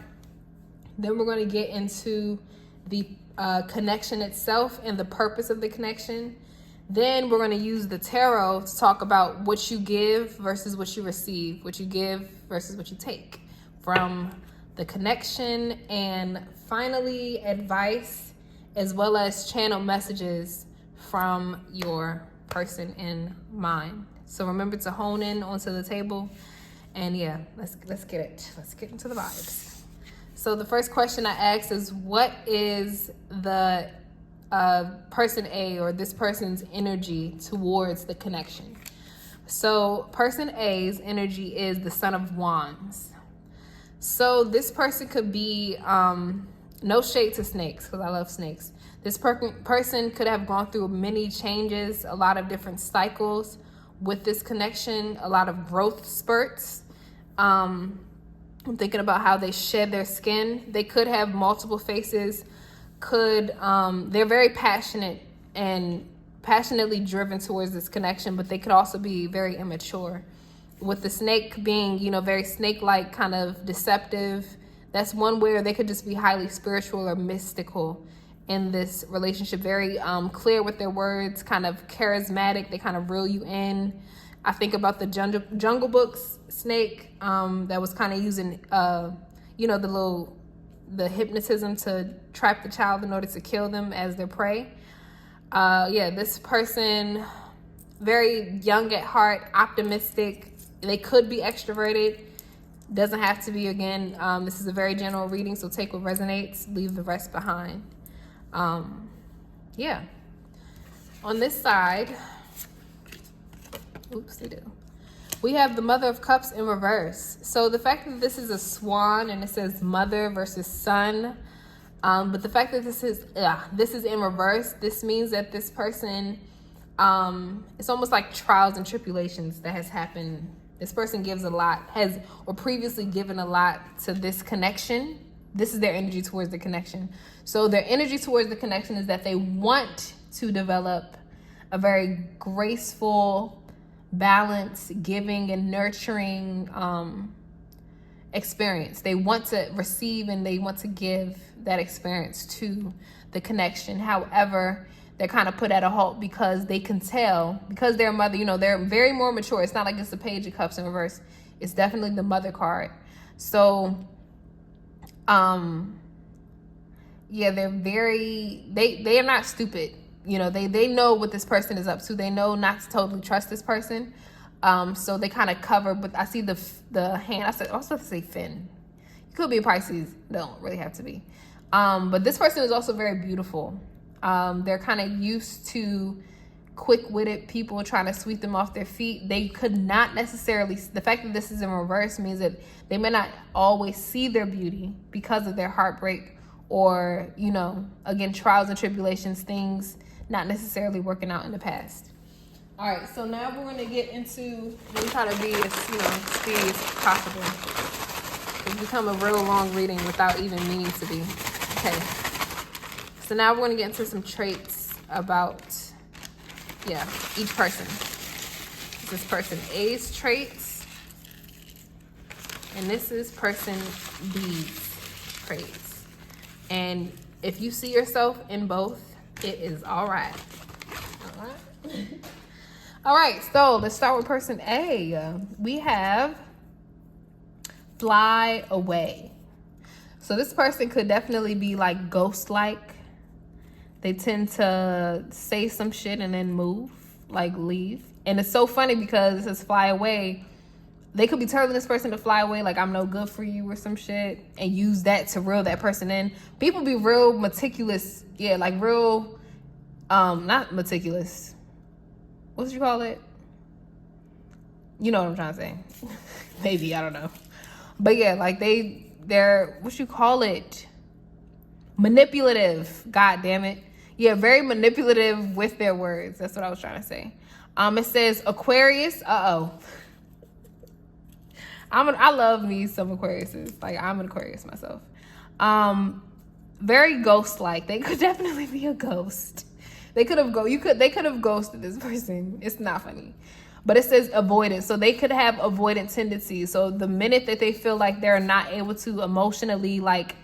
Then we're going to get into the connection itself and the purpose of the connection. Then we're going to use the tarot to talk about what you give versus what you receive, what you give versus what you take from the connection, and finally advice as well as channel messages from your person in mind. So remember to hone in onto the table, and yeah, let's get it. Let's get into the vibes. So the first question I asked is, what is the person A or this person's energy towards the connection? So person A's energy is the Son of Wands. So this person could be, no shade to snakes, because I love snakes. This person could have gone through many changes, a lot of different cycles with this connection, a lot of growth spurts. I'm thinking about how they shed their skin. They could have multiple faces. They're very passionate and passionately driven towards this connection, but they could also be very immature with the snake being, you know, very snake-like, kind of deceptive. That's one where they could just be highly spiritual or mystical in this relationship. Very clear with their words, kind of charismatic. They kind of reel you in. I think about the Jungle Book's snake that was kind of using, you know, the hypnotism to trap the child in order to kill them as their prey. Yeah, this person, very young at heart, optimistic. They could be extroverted. Doesn't have to be. Again, this is a very general reading, so take what resonates, leave the rest behind. Yeah. On this side, we have the Mother of Cups in reverse. So the fact that this is a swan and it says mother versus son, but the fact that this is in reverse, this means that this person, it's almost like trials and tribulations that has happened. This person gives a lot, or previously given a lot to this connection. This is their energy towards the connection. So their energy towards the connection is that they want to develop a very graceful, balanced, giving and nurturing experience. They want to receive and they want to give that experience to the connection. However, they're kind of put at a halt because they can tell, because their mother, you know, they're very more mature. It's not like it's the Page of Cups in reverse. It's definitely the Mother card. So, yeah, they're they are not stupid. You know, they know what this person is up to. They know not to totally trust this person. So they kind of cover, but I see the hand. I was supposed to say fin. You could be a Pisces. Don't really have to be. But this person is also very beautiful. They're kind of used to quick-witted people trying to sweep them off their feet. They could not necessarily, the fact that this is in reverse means that they may not always see their beauty because of their heartbreak or, you know, again, trials and tribulations, things not necessarily working out in the past. All right, so now we're going to get into, we try to be as, you know, speedy as possible. It's become a real long reading without even meaning to be. Okay. So now we're going to get into some traits about, each person. This is person A's traits, and this is person B's traits. And if you see yourself in both, it is all right. All right. All right, so let's start with person A. We have fly away. So this person could definitely be like ghost-like. They tend to say some shit and then move, like leave. And it's so funny because it says fly away. They could be telling this person to fly away, like I'm no good for you or some shit, and use that to reel that person in. People be real meticulous. Yeah, like real, not meticulous. What you call it? You know what I'm trying to say. Maybe, I don't know. But yeah, like they're, what you call it? Manipulative. God damn it. Yeah, very manipulative with their words. That's what I was trying to say. It says Aquarius. I love me some Aquariuses. Like I'm an Aquarius myself. Very ghost-like. They could definitely be a ghost. They could have ghosted this person. It's not funny. But it says avoidant. So they could have avoidant tendencies. So the minute that they feel like they're not able to emotionally like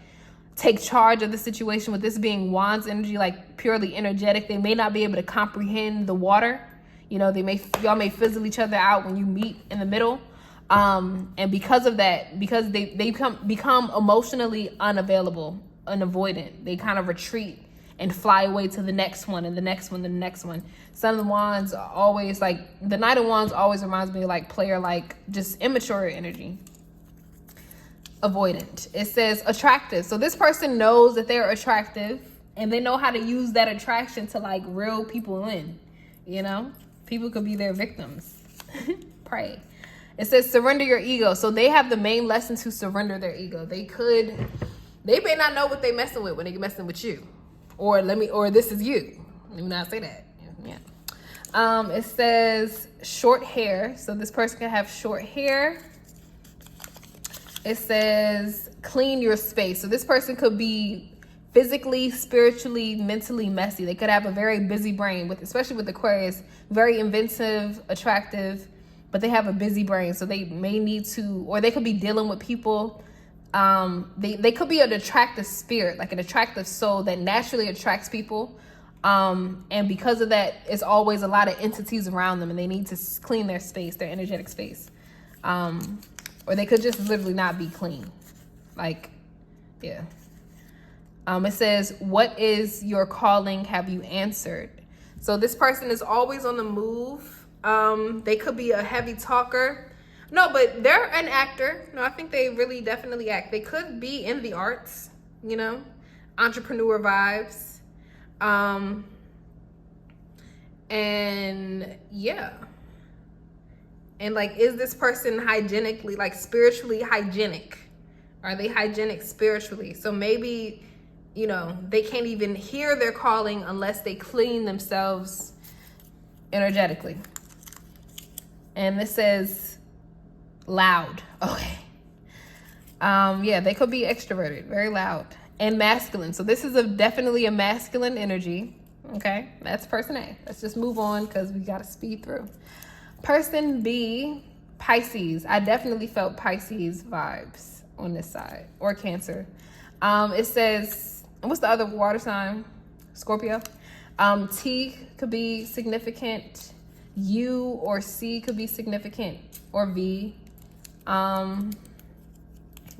take charge of the situation, with this being Wands energy, like purely energetic, they may not be able to comprehend the water. You know, y'all may fizzle each other out when you meet in the middle. And because of that, because they become emotionally unavailable, unavoidant, they kind of retreat and fly away to the next one and the next one and the next one. Son of Wands always, like, the Knight of Wands always reminds me of like player, like just immature energy. Avoidant. It says attractive. So this person knows that they're attractive and they know how to use that attraction to like reel people in. You know, people could be their victims. Pray. It says surrender your ego. So they have the main lesson to surrender their ego. They may not know what they messing with when they messing with you. Or this is you. Let me not say that. Yeah. It says short hair. So this person can have short hair. It says clean your space. So this person could be physically, spiritually, mentally messy. They could have a very busy brain, especially with Aquarius, very inventive, attractive, but they have a busy brain, so they may need to, or they could be dealing with people. They could be an attractive spirit, like an attractive soul that naturally attracts people. And because of that, it's always a lot of entities around them, and they need to clean their space, their energetic space. Or they could just literally not be clean. Like, yeah. It says, what is your calling? Have you answered? So this person is always on the move. They could be a heavy talker. No, but they're an actor. No, I think they really definitely act. They could be in the arts, you know, entrepreneur vibes. And yeah. And like, is this person hygienically, like spiritually hygienic? Are they hygienic spiritually? So maybe, you know, they can't even hear their calling unless they clean themselves energetically. And this says loud. Okay. Yeah, they could be extroverted, very loud, and masculine. So this is definitely a masculine energy. Okay, that's person A. Let's just move on because we got to speed through. Person B, Pisces. I definitely felt Pisces vibes on this side, or Cancer. It says, what's the other water sign? Scorpio. T could be significant. U or C could be significant, or V. What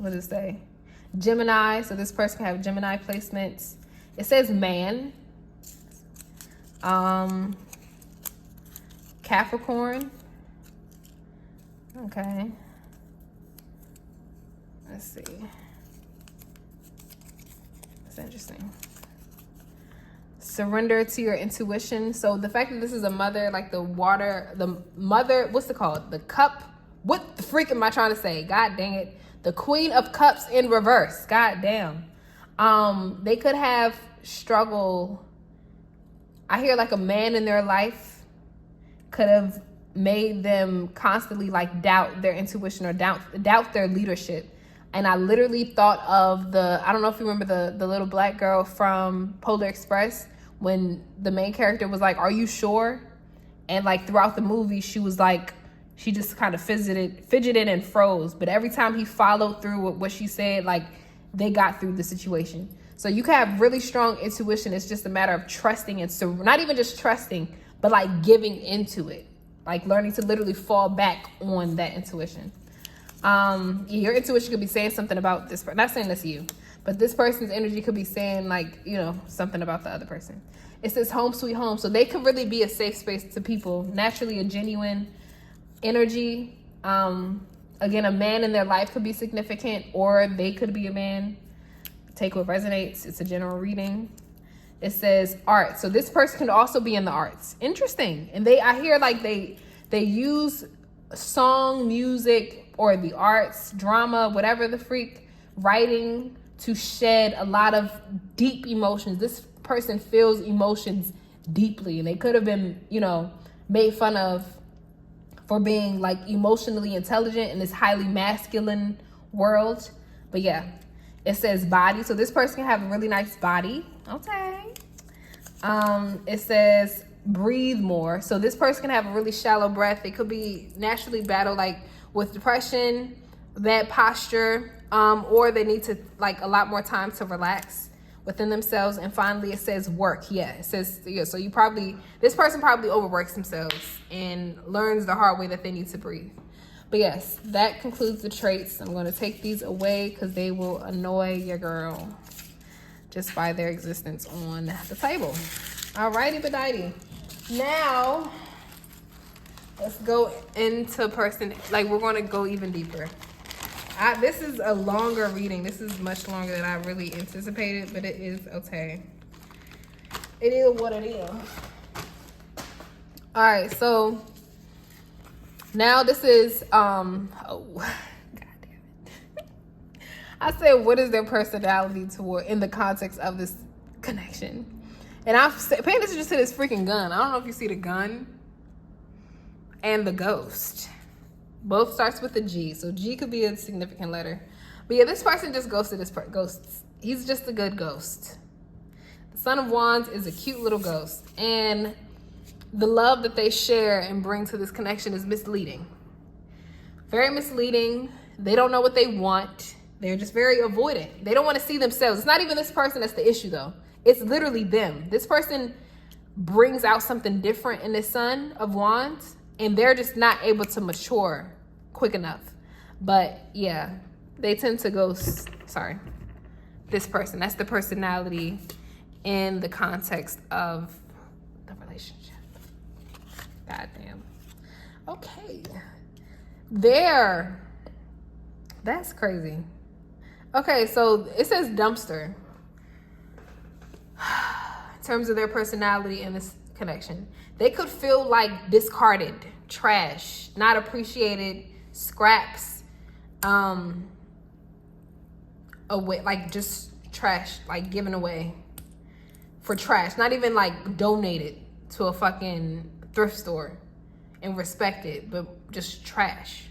does it say? Gemini. So this person can have Gemini placements. It says man. Capricorn. Okay. Let's see. That's interesting. Surrender to your intuition. So the fact that this is a mother, like the mother, what's it called? The cup. What the freak am I trying to say? God dang it. The Queen of Cups in reverse. God damn. They could have struggle. I hear like a man in their life could have made them constantly like doubt their intuition or doubt their leadership. And I literally thought of I don't know if you remember the little black girl from Polar Express, when the main character was like, are you sure? And like throughout the movie, she was like, she just kind of fidgeted and froze. But every time he followed through with what she said, like they got through the situation. So you can have really strong intuition. It's just a matter of trusting, and so not even just trusting, but like giving into it, like learning to literally fall back on that intuition. Your intuition could be saying something about this person. Not saying that's you, but this person's energy could be saying like, you know, something about the other person. It says home sweet home. So they could really be a safe space to people. Naturally a genuine energy. Again, a man in their life could be significant, or they could be a man. Take what resonates. It's a general reading. It says art. So this person can also be in the arts. Interesting. And I hear like they use song, music, or the arts, drama, whatever the freak, writing to shed a lot of deep emotions. This person feels emotions deeply, and they could have been, you know, made fun of for being like emotionally intelligent in this highly masculine world. But yeah, it says body. So this person can have a really nice body. Okay. It says breathe more. So this person can have a really shallow breath. They could be naturally battle like with depression, bad posture, or they need to like a lot more time to relax within themselves. And finally, it says work. Yeah, it says, yeah, so this person probably overworks themselves and learns the hard way that they need to breathe. But yes, that concludes the traits. I'm going to take these away because they will annoy your girl just by their existence on the table. Alrighty, bedighty. Now, let's go into person. Like, we're going to go even deeper. This is a longer reading. This is much longer than I really anticipated, but it is okay. It is what it is. All right, so now this is, oh, God damn it. I said, what is their personality toward in the context of this connection? And I'm paying attention to this freaking gun. I don't know if you see the gun and the ghost. Both starts with a G, so G could be a significant letter. But yeah, this person just ghosted this ghost. He's just a good ghost. The Son of Wands is a cute little ghost, and the love that they share and bring to this connection is misleading. Very misleading. They don't know what they want. They're just very avoidant. They don't want to see themselves. It's not even this person that's the issue, though. It's literally them. This person brings out something different in the Son of Wands, and they're just not able to mature quick enough. But yeah, they tend to go, sorry, this person. That's the personality in the context of the relationship. Goddamn. Okay. There. That's crazy. Okay, so it says dumpster. In terms of their personality in this connection, they could feel like discarded, trash, not appreciated, scraps, away, like just trash, like given away for trash, not even like donated to a fucking thrift store and respected, but just trash.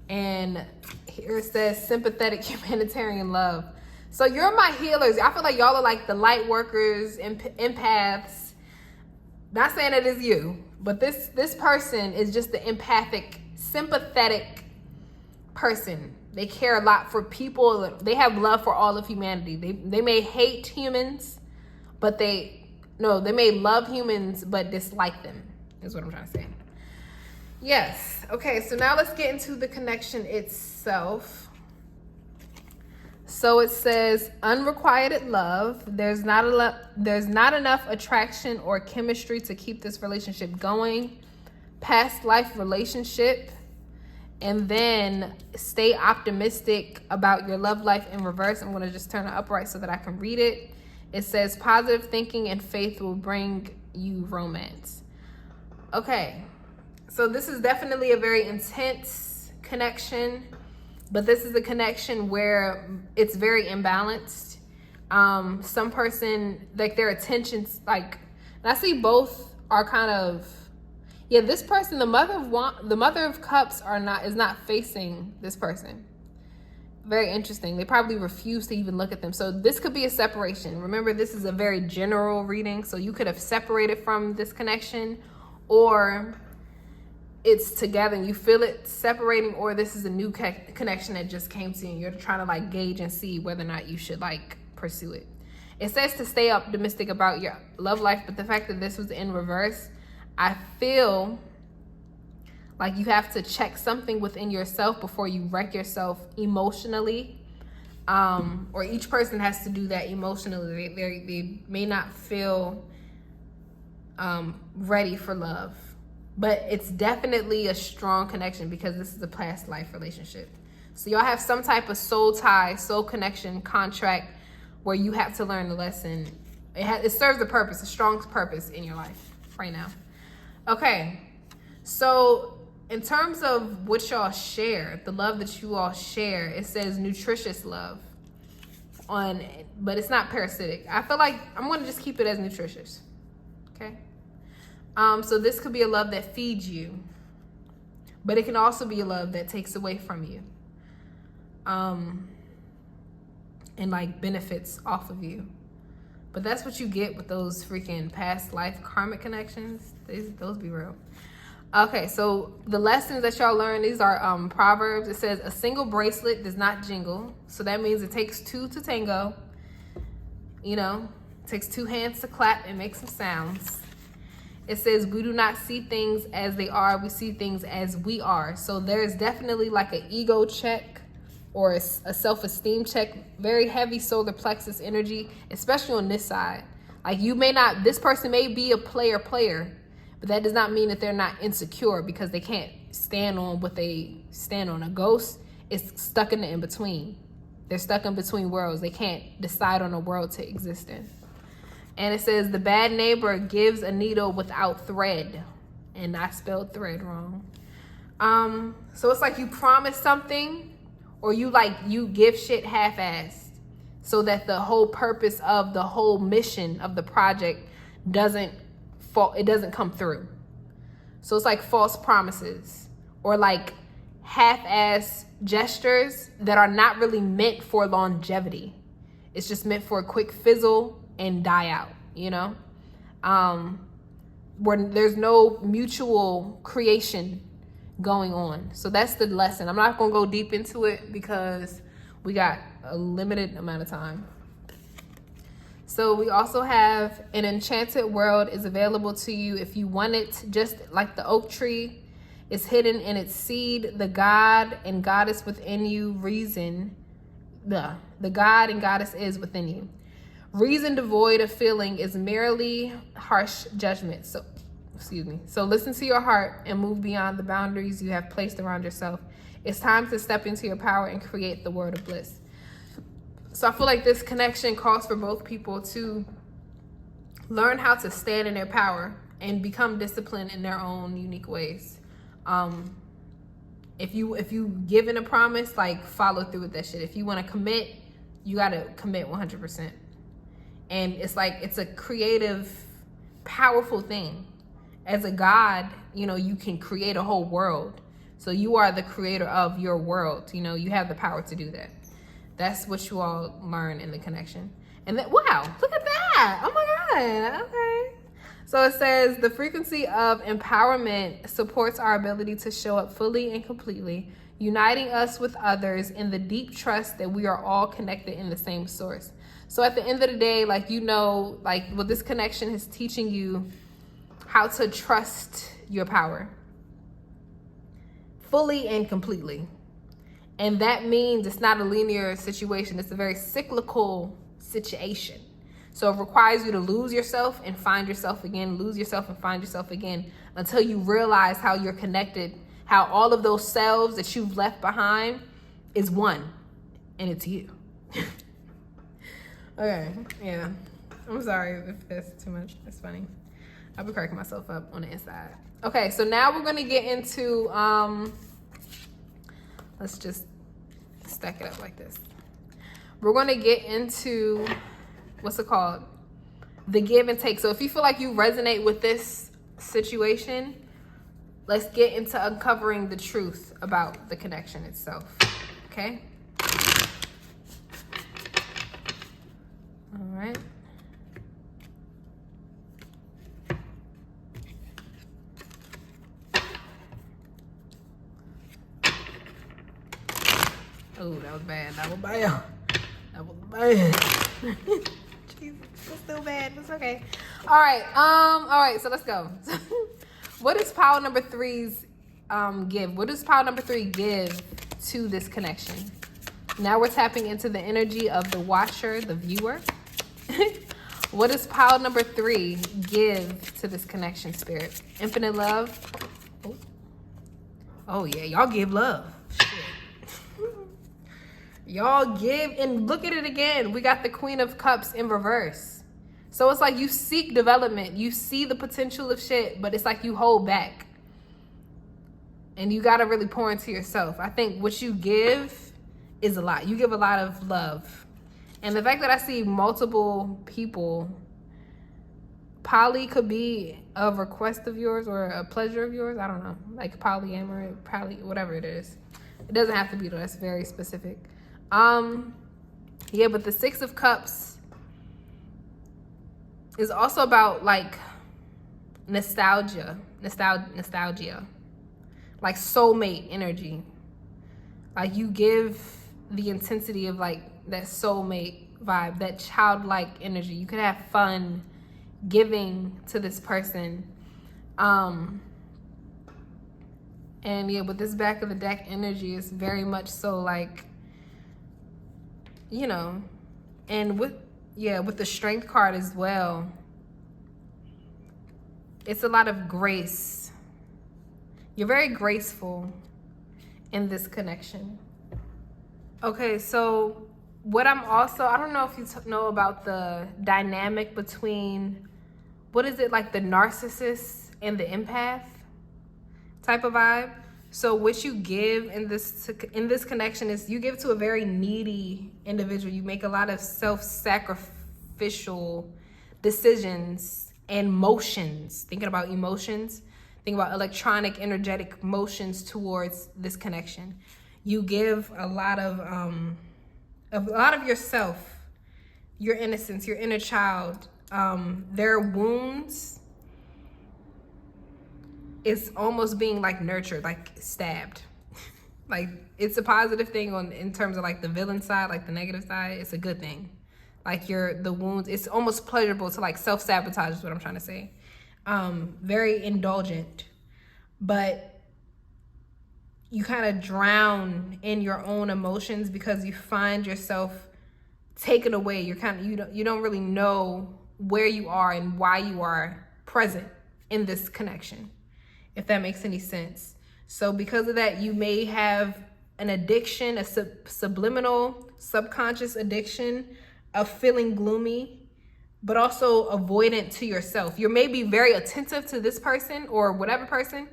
And here it says sympathetic humanitarian love. So you're my healers. I feel like y'all are like the light workers, empaths. Not saying it is you, but this person is just the empathic, sympathetic person. They care a lot for people. They have love for all of humanity. They may hate humans, but they may love humans but dislike them, is what I'm trying to say. Yes. Okay, so now let's get into the connection itself. So it says unrequited love. There's not enough attraction or chemistry to keep this relationship going. Past life relationship. And then stay optimistic about your love life in reverse. I'm going to just turn it upright so that I can read it. It says positive thinking and faith will bring you romance. Okay. So this is definitely a very intense connection, but this is a connection where it's very imbalanced. Some person, like their attentions, like, and I see both are kind of, yeah, this person, the mother of cups is not facing this person. Very interesting. They probably refuse to even look at them. So this could be a separation. Remember, this is a very general reading. So you could have separated from this connection, or it's together and you feel it separating, or this is a new connection that just came to you and you're trying to like gauge and see whether or not you should like pursue it. It says to stay optimistic about your love life, but the fact that this was in reverse, I feel like you have to check something within yourself before you wreck yourself emotionally, or each person has to do that emotionally. They may not feel ready for love. But it's definitely a strong connection because this is a past life relationship. So y'all have some type of soul tie, soul connection, contract where you have to learn the lesson. It serves a purpose, a strong purpose in your life right now. Okay, so in terms of what y'all share, the love that you all share, it says nutritious love but it's not parasitic. I feel like I'm going to just keep it as nutritious. Okay. So this could be a love that feeds you, but it can also be a love that takes away from you, and like benefits off of you. But that's what you get with those freaking past life karmic connections. Those be real. Okay, so the lessons that y'all learn, these are Proverbs. It says a single bracelet does not jingle. So that means it takes two to tango. You know, it takes two hands to clap and make some sounds. It says we do not see things as they are. We see things as we are. So there's definitely like an ego check or a self-esteem check. Very heavy solar plexus energy, especially on this side. Like this person may be a player, but that does not mean that they're not insecure because they can't stand on what they stand on. A ghost is stuck in the in-between. They're stuck in between worlds. They can't decide on a world to exist in. And it says the bad neighbor gives a needle without thread. And I spelled thread wrong. So it's like you promise something, or you give shit half-assed so that the whole purpose of the whole mission of the project doesn't come through. So it's like false promises or like half-ass gestures that are not really meant for longevity. It's just meant for a quick fizzle and die out, you know? Where there's no mutual creation going on. So that's the lesson. I'm not going to go deep into it because we got a limited amount of time. So we also have an enchanted world is available to you if you want it, just like the oak tree is hidden in its seed. The God and Goddess within you, the God and Goddess is within you. Reason devoid of feeling is merely harsh judgment. So listen to your heart and move beyond the boundaries you have placed around yourself. It's time to step into your power and create the world of bliss. So I feel like this connection calls for both people to learn how to stand in their power and become disciplined in their own unique ways. If you given a promise, like, follow through with that shit. If you want to commit, you got to commit 100%. And it's like, it's a creative, powerful thing. As a God, you know, you can create a whole world. So you are the creator of your world. You know, you have the power to do that. That's what you all learn in the connection. And then, wow, look at that. Oh my God. Okay. So it says the frequency of empowerment supports our ability to show up fully and completely, uniting us with others in the deep trust that we are all connected in the same source. So at the end of the day, like, you know, like, well, this connection is teaching you how to trust your power fully and completely. And that means it's not a linear situation. It's a very cyclical situation. So it requires you to lose yourself and find yourself again, lose yourself and find yourself again, until you realize how you're connected, how all of those selves that you've left behind is one, and it's you. Okay, yeah. I'm sorry if that's too much. That's funny. I'll be cracking myself up on the inside. Okay, so now we're gonna get into, let's just stack it up like this. We're gonna get into, what's it called? The give and take. So if you feel like you resonate with this situation, let's get into uncovering the truth about the connection itself, okay? All right. Oh, that was bad. That was bad. That was bad. Jesus, it's still bad. It's okay. All right, so let's go. What does pile number three's give? What does pile number 3 give to this connection? Now we're tapping into the energy of the watcher, the viewer. What does pile number 3 give to this connection, spirit? Infinite love. Oh yeah, y'all give love. Y'all give, and look at it again. We got the Queen of Cups in reverse. So it's like you seek development. You see the potential of shit, but it's like you hold back. And you got to really pour into yourself. I think what you give is a lot. You give a lot of love. And the fact that I see multiple people, poly could be a request of yours or a pleasure of yours. I don't know. Like polyamory, whatever it is. It doesn't have to be though. That's very specific. Yeah, but the 6 of Cups is also about like nostalgia, like soulmate energy. Like you give the intensity of like that soulmate vibe, that childlike energy. You could have fun giving to this person. And yeah, with this back of the deck energy is very much so like, you know, and with the Strength card as well, it's a lot of grace. You're very graceful in this connection. Okay, so what I'm also, I don't know if you know about the dynamic between, what is it, like the narcissist and the empath type of vibe. So what you give in this connection is you give to a very needy individual. You make a lot of self-sacrificial decisions and motions. Thinking about emotions, think about electronic, energetic motions towards this connection. You give a lot of yourself, your innocence, your inner child, their wounds. it's almost being like nurtured, like stabbed. Like it's a positive thing in terms of like the villain side, like the negative side. It's a good thing. Like the wounds, it's almost pleasurable to like self-sabotage is what I'm trying to say. Very indulgent, but you kind of drown in your own emotions because you find yourself taken away. You don't really know where you are and why you are present in this connection, if that makes any sense. So because of that, you may have an addiction, a subliminal, subconscious addiction of feeling gloomy, but also avoidant to yourself. You may be very attentive to this person or whatever person.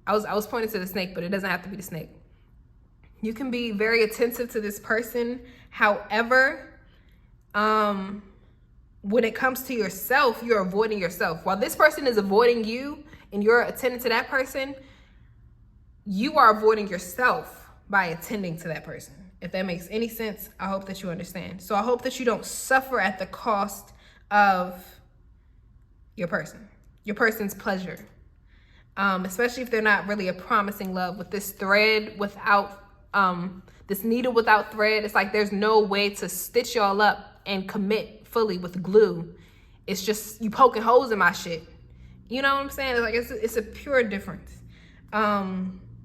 I was pointing to the snake, but it doesn't have to be the snake. You can be very attentive to this person. However, when it comes to yourself, you're avoiding yourself. While this person is avoiding you and you're attending to that person, you are avoiding yourself by attending to that person. If that makes any sense, I hope that you understand. So I hope that you don't suffer at the cost of your person's pleasure. Especially if they're not really a promising love. With this thread without, this needle without thread, it's like there's no way to stitch y'all up and commit fully with glue. It's just you poking holes in my shit. You know what I'm saying? It's like it's a pure difference.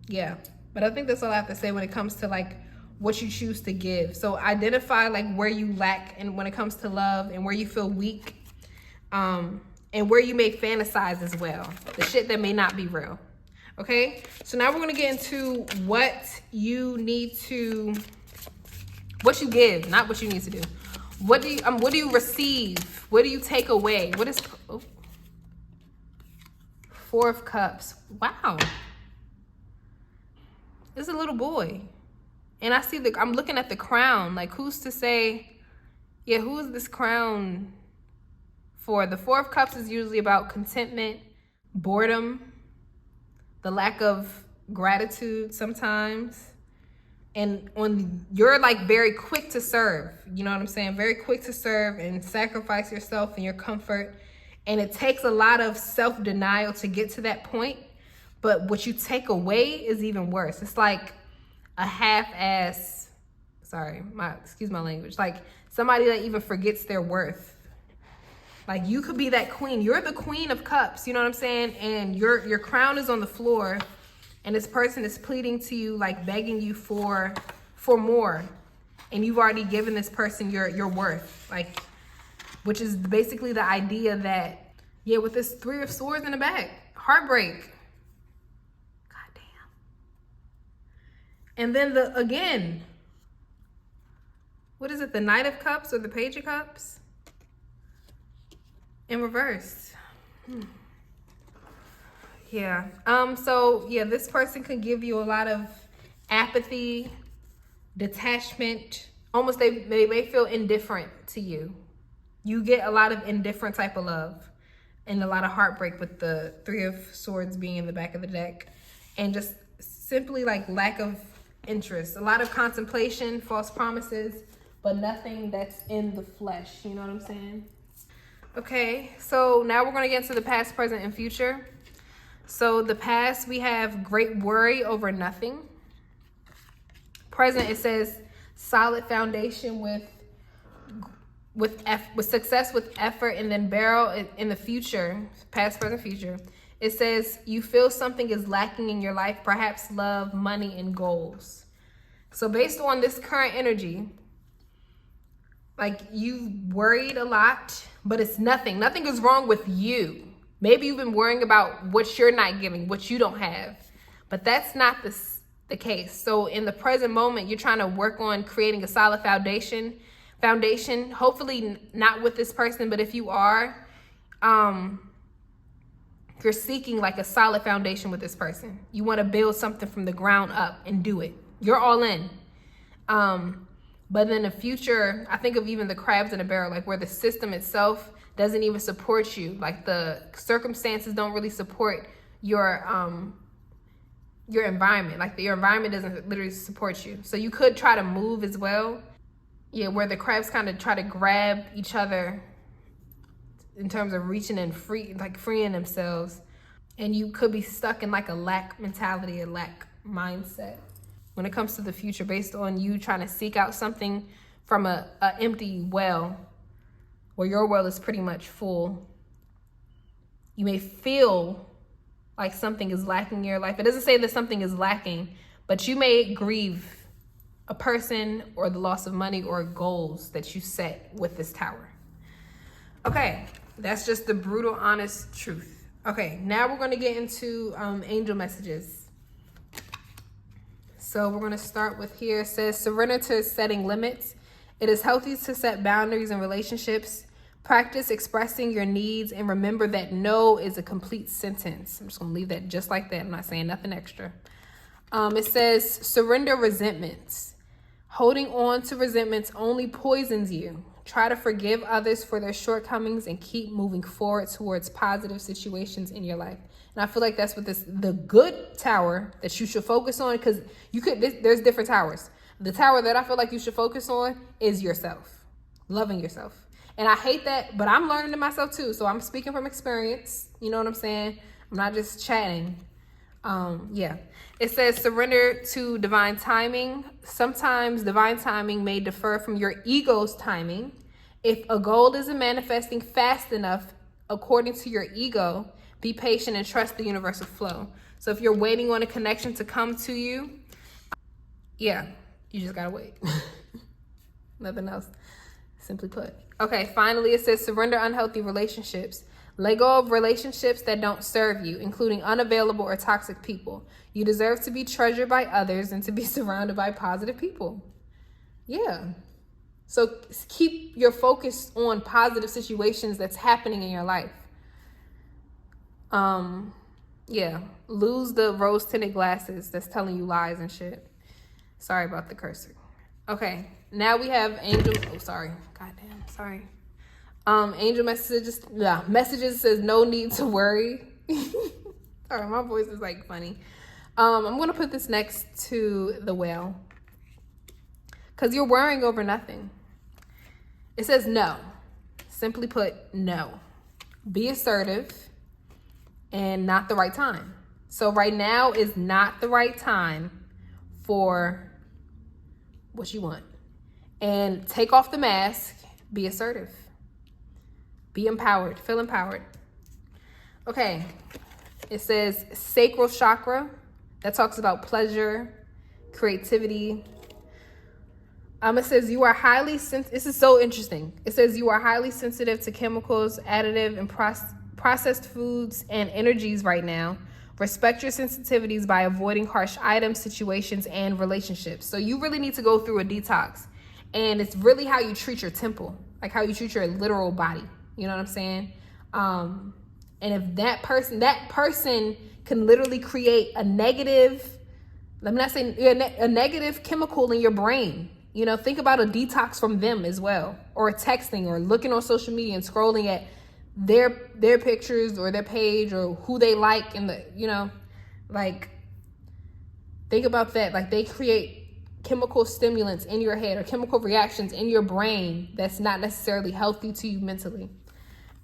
Yeah, but I think that's all I have to say when it comes to like what you choose to give. So identify like where you lack and when it comes to love and where you feel weak, and where you may fantasize as well, the shit that may not be real. Okay, so now we're gonna get into what you give, not what you need to do. What do you receive? What do you take away? What is Four of Cups? Wow, it's a little boy, and I see I'm looking at the crown. Like, who's to say? Yeah, who is this crown for? The Four of Cups is usually about contentment, boredom, the lack of gratitude sometimes. And you're like very quick to serve, you know what I'm saying? Very quick to serve and sacrifice yourself and your comfort. And it takes a lot of self-denial to get to that point. But what you take away is even worse. It's like a half-ass, excuse my language, like somebody that even forgets their worth. Like you could be that queen. You're the Queen of Cups, you know what I'm saying? And your crown is on the floor. And this person is pleading to you, like begging you for more. And you've already given this person your worth. Like, which is basically the idea that, yeah, with this Three of Swords in the back, heartbreak. God damn. And then again, what is it? The Knight of Cups or the Page of Cups? In reverse. Yeah. So yeah, this person could give you a lot of apathy, detachment. Almost they may feel indifferent to you. You get a lot of indifferent type of love and a lot of heartbreak with the Three of Swords being in the back of the deck, and just simply like lack of interest. A lot of contemplation, false promises, but nothing that's in the flesh. You know what I'm saying? Okay, so now we're going to get into the past, present, and future. So the past, we have great worry over nothing. Present, it says solid foundation with success with effort, and then barrel in the future, past, present, future. It says you feel something is lacking in your life, perhaps love, money, and goals. So based on this current energy, like you worried a lot, but it's nothing. Nothing is wrong with you. Maybe you've been worrying about what you're not giving, what you don't have, but that's not the case. So in the present moment, you're trying to work on creating a solid foundation, hopefully not with this person, but if you are, you're seeking like a solid foundation with this person. You want to build something from the ground up and do it. You're all in. But in the future, I think of even the crabs in a barrel, like where the system itself doesn't even support you. Like the circumstances don't really support your environment. Like your environment doesn't literally support you. So you could try to move as well. Yeah, where the crabs kind of try to grab each other in terms of reaching and freeing themselves. And you could be stuck in like a lack mentality, a lack mindset when it comes to the future, based on you trying to seek out something from a empty well, where your well is pretty much full. You may feel like something is lacking in your life. It doesn't say that something is lacking, but you may grieve a person or the loss of money or goals that you set with this tower. Okay, that's just the brutal, honest truth. Okay, now we're going to get into angel messages. So we're going to start with here. It says, surrender to setting limits. It is healthy to set boundaries in relationships. Practice expressing your needs and remember that no is a complete sentence. I'm just going to leave that just like that. I'm not saying nothing extra. It says, surrender resentments. Holding on to resentments only poisons you. Try to forgive others for their shortcomings and keep moving forward towards positive situations in your life. And I feel like that's what the good tower that you should focus on, because there's different towers. The tower that I feel like you should focus on is yourself, loving yourself. And I hate that, but I'm learning to myself too. So I'm speaking from experience. You know what I'm saying? I'm not just chatting. Yeah. It says surrender to divine timing. Sometimes divine timing may differ from your ego's timing. If a goal isn't manifesting fast enough according to your ego, be patient and trust the universal flow. So if you're waiting on a connection to come to you, yeah, you just gotta wait. Nothing else. Simply put. Okay, finally, it says surrender unhealthy relationships. Let go of relationships that don't serve you, including unavailable or toxic people. You deserve to be treasured by others and to be surrounded by positive people. Yeah. So keep your focus on positive situations that's happening in your life. Yeah. Lose the rose-tinted glasses that's telling you lies and shit. Sorry about the cursor. Okay. Now we have angel. Oh, sorry. Goddamn. Sorry. Angel messages. Yeah. Messages says no need to worry. Sorry, my voice is like funny. I'm gonna put this next to the whale because you're worrying over nothing. It says no. Simply put, no. Be assertive and not the right time. So right now is not the right time for what you want. And take off the mask. Be assertive. Be empowered. Feel empowered. Okay. It says sacral chakra. That talks about pleasure, creativity. It says you are highly this is so interesting. It says you are highly sensitive to chemicals, additive, and processed foods and energies right now. Respect your sensitivities by avoiding harsh items, situations, and relationships. So you really need to go through a detox. And it's really how you treat your temple, like how you treat your literal body. You know what I'm saying? And if that person can literally create a negative, let me not say a negative chemical in your brain. You know, think about a detox from them as well, or texting or looking on social media and scrolling at their pictures or their page or who they like in the, you know, like think about that. Like they create chemical stimulants in your head or chemical reactions in your brain that's not necessarily healthy to you mentally.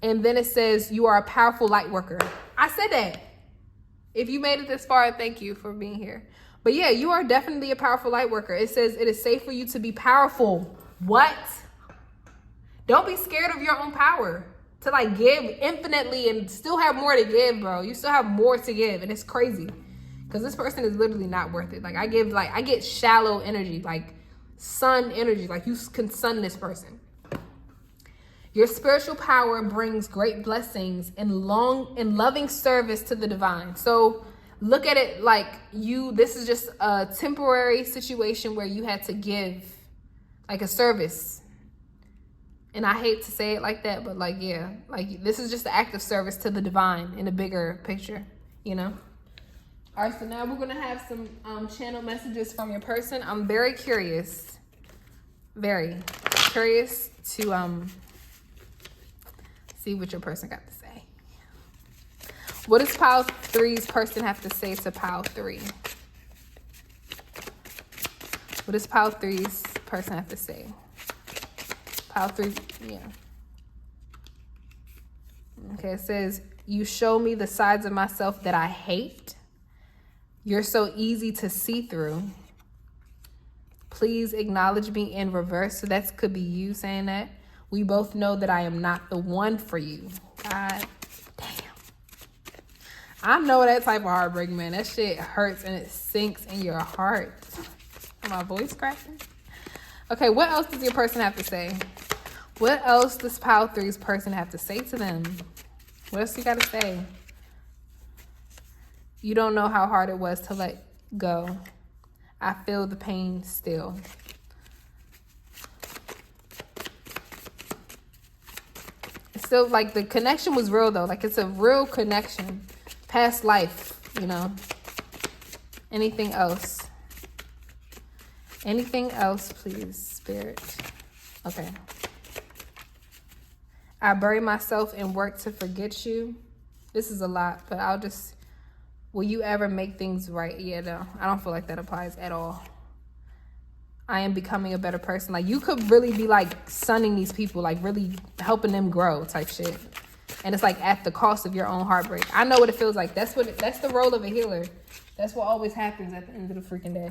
And then it says you are a powerful light worker. I said that. If you made it this far, thank you for being here. But yeah, you are definitely a powerful light worker. It says it is safe for you to be powerful. What? Don't be scared of your own power. To like give infinitely and still have more to give, bro. You still have more to give. And it's crazy. Because this person is literally not worth it. Like I get shallow energy, like sun energy. Like you can sun this person. Your spiritual power brings great blessings and loving service to the divine. So look at it like this is just a temporary situation where you had to give like a service. And I hate to say it like that, but like, yeah, like this is just an act of service to the divine in a bigger picture, you know? All right, so now we're going to have some channel messages from your person. I'm very curious to see what your person got to say. What does Pile 3's person have to say to Pile 3? What does Pile 3's person have to say? Pile 3, yeah. Okay, it says, You show me the sides of myself that I hate. You're so easy to see through. Please acknowledge me in reverse. So that could be you saying that. We both know that I am not the one for you. God damn. I know that type of heartbreak, man. That shit hurts and it sinks in your heart. My voice cracking. Okay, what else does your person have to say? What else does Pile 3's person have to say to them? What else you gotta say? You don't know how hard it was to let go. I feel the pain still. It's still like the connection was real though. Like it's a real connection. Past life, you know. Anything else? Anything else, please, Spirit? Okay. I bury myself and work to forget you. This is a lot, but I'll just... Will you ever make things right? Yeah, no. I don't feel like that applies at all. I am becoming a better person. Like, you could really be, like, sunning these people. Like, really helping them grow type shit. And it's, like, at the cost of your own heartbreak. I know what it feels like. That's the role of a healer. That's what always happens at the end of the freaking day.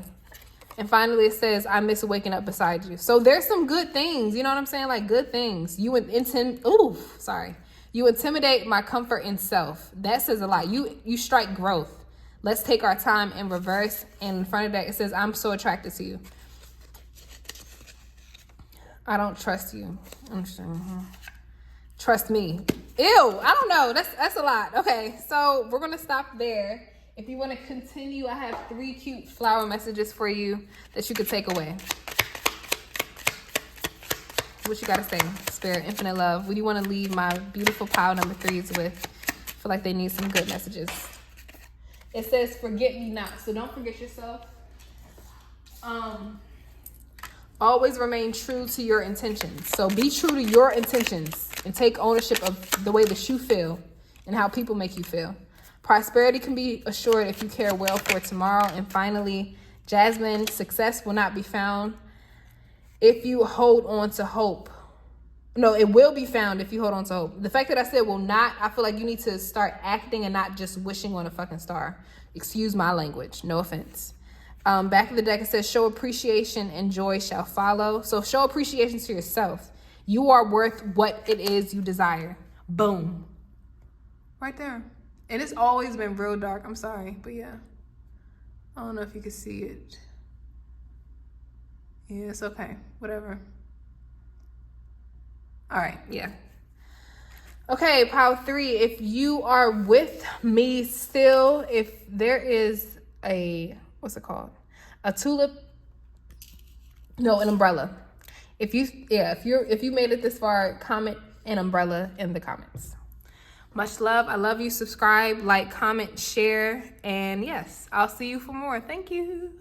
And finally, it says, I miss waking up beside you. So there's some good things. You know what I'm saying? Like, good things. You intimidate my comfort in self. That says a lot. You strike growth. Let's take our time in reverse. And in front of that, it says, I'm so attracted to you. I don't trust you. Trust me. Ew, I don't know. That's a lot. Okay, so we're going to stop there. If you want to continue, I have 3 cute flower messages for you that you could take away. What you got to say? Spirit, infinite love. What do you want to leave my beautiful pile number 3s with? I feel like they need some good messages. It says, forget me not. So don't forget yourself. Always remain true to your intentions. So be true to your intentions and take ownership of the way that you feel and how people make you feel. Prosperity can be assured if you care well for tomorrow. And finally, Jasmine, success will not be found if you hold on to hope. No, it will be found if you hold on to hope. The fact that I said will not, I feel like you need to start acting and not just wishing on a fucking star. Excuse my language. No offense. Back of the deck, it says, show appreciation and joy shall follow. So show appreciation to yourself. You are worth what it is you desire. Boom. Right there. And it's always been real dark. I'm sorry, but yeah. I don't know if you can see it. Yeah, it's okay. Whatever. All right, yeah. Okay, pile 3. If you are with me still, if there is a, what's it called? A tulip. No, an umbrella. If you made it this far, comment an umbrella in the comments. Much love. I love you. Subscribe, like, comment, share. And yes, I'll see you for more. Thank you.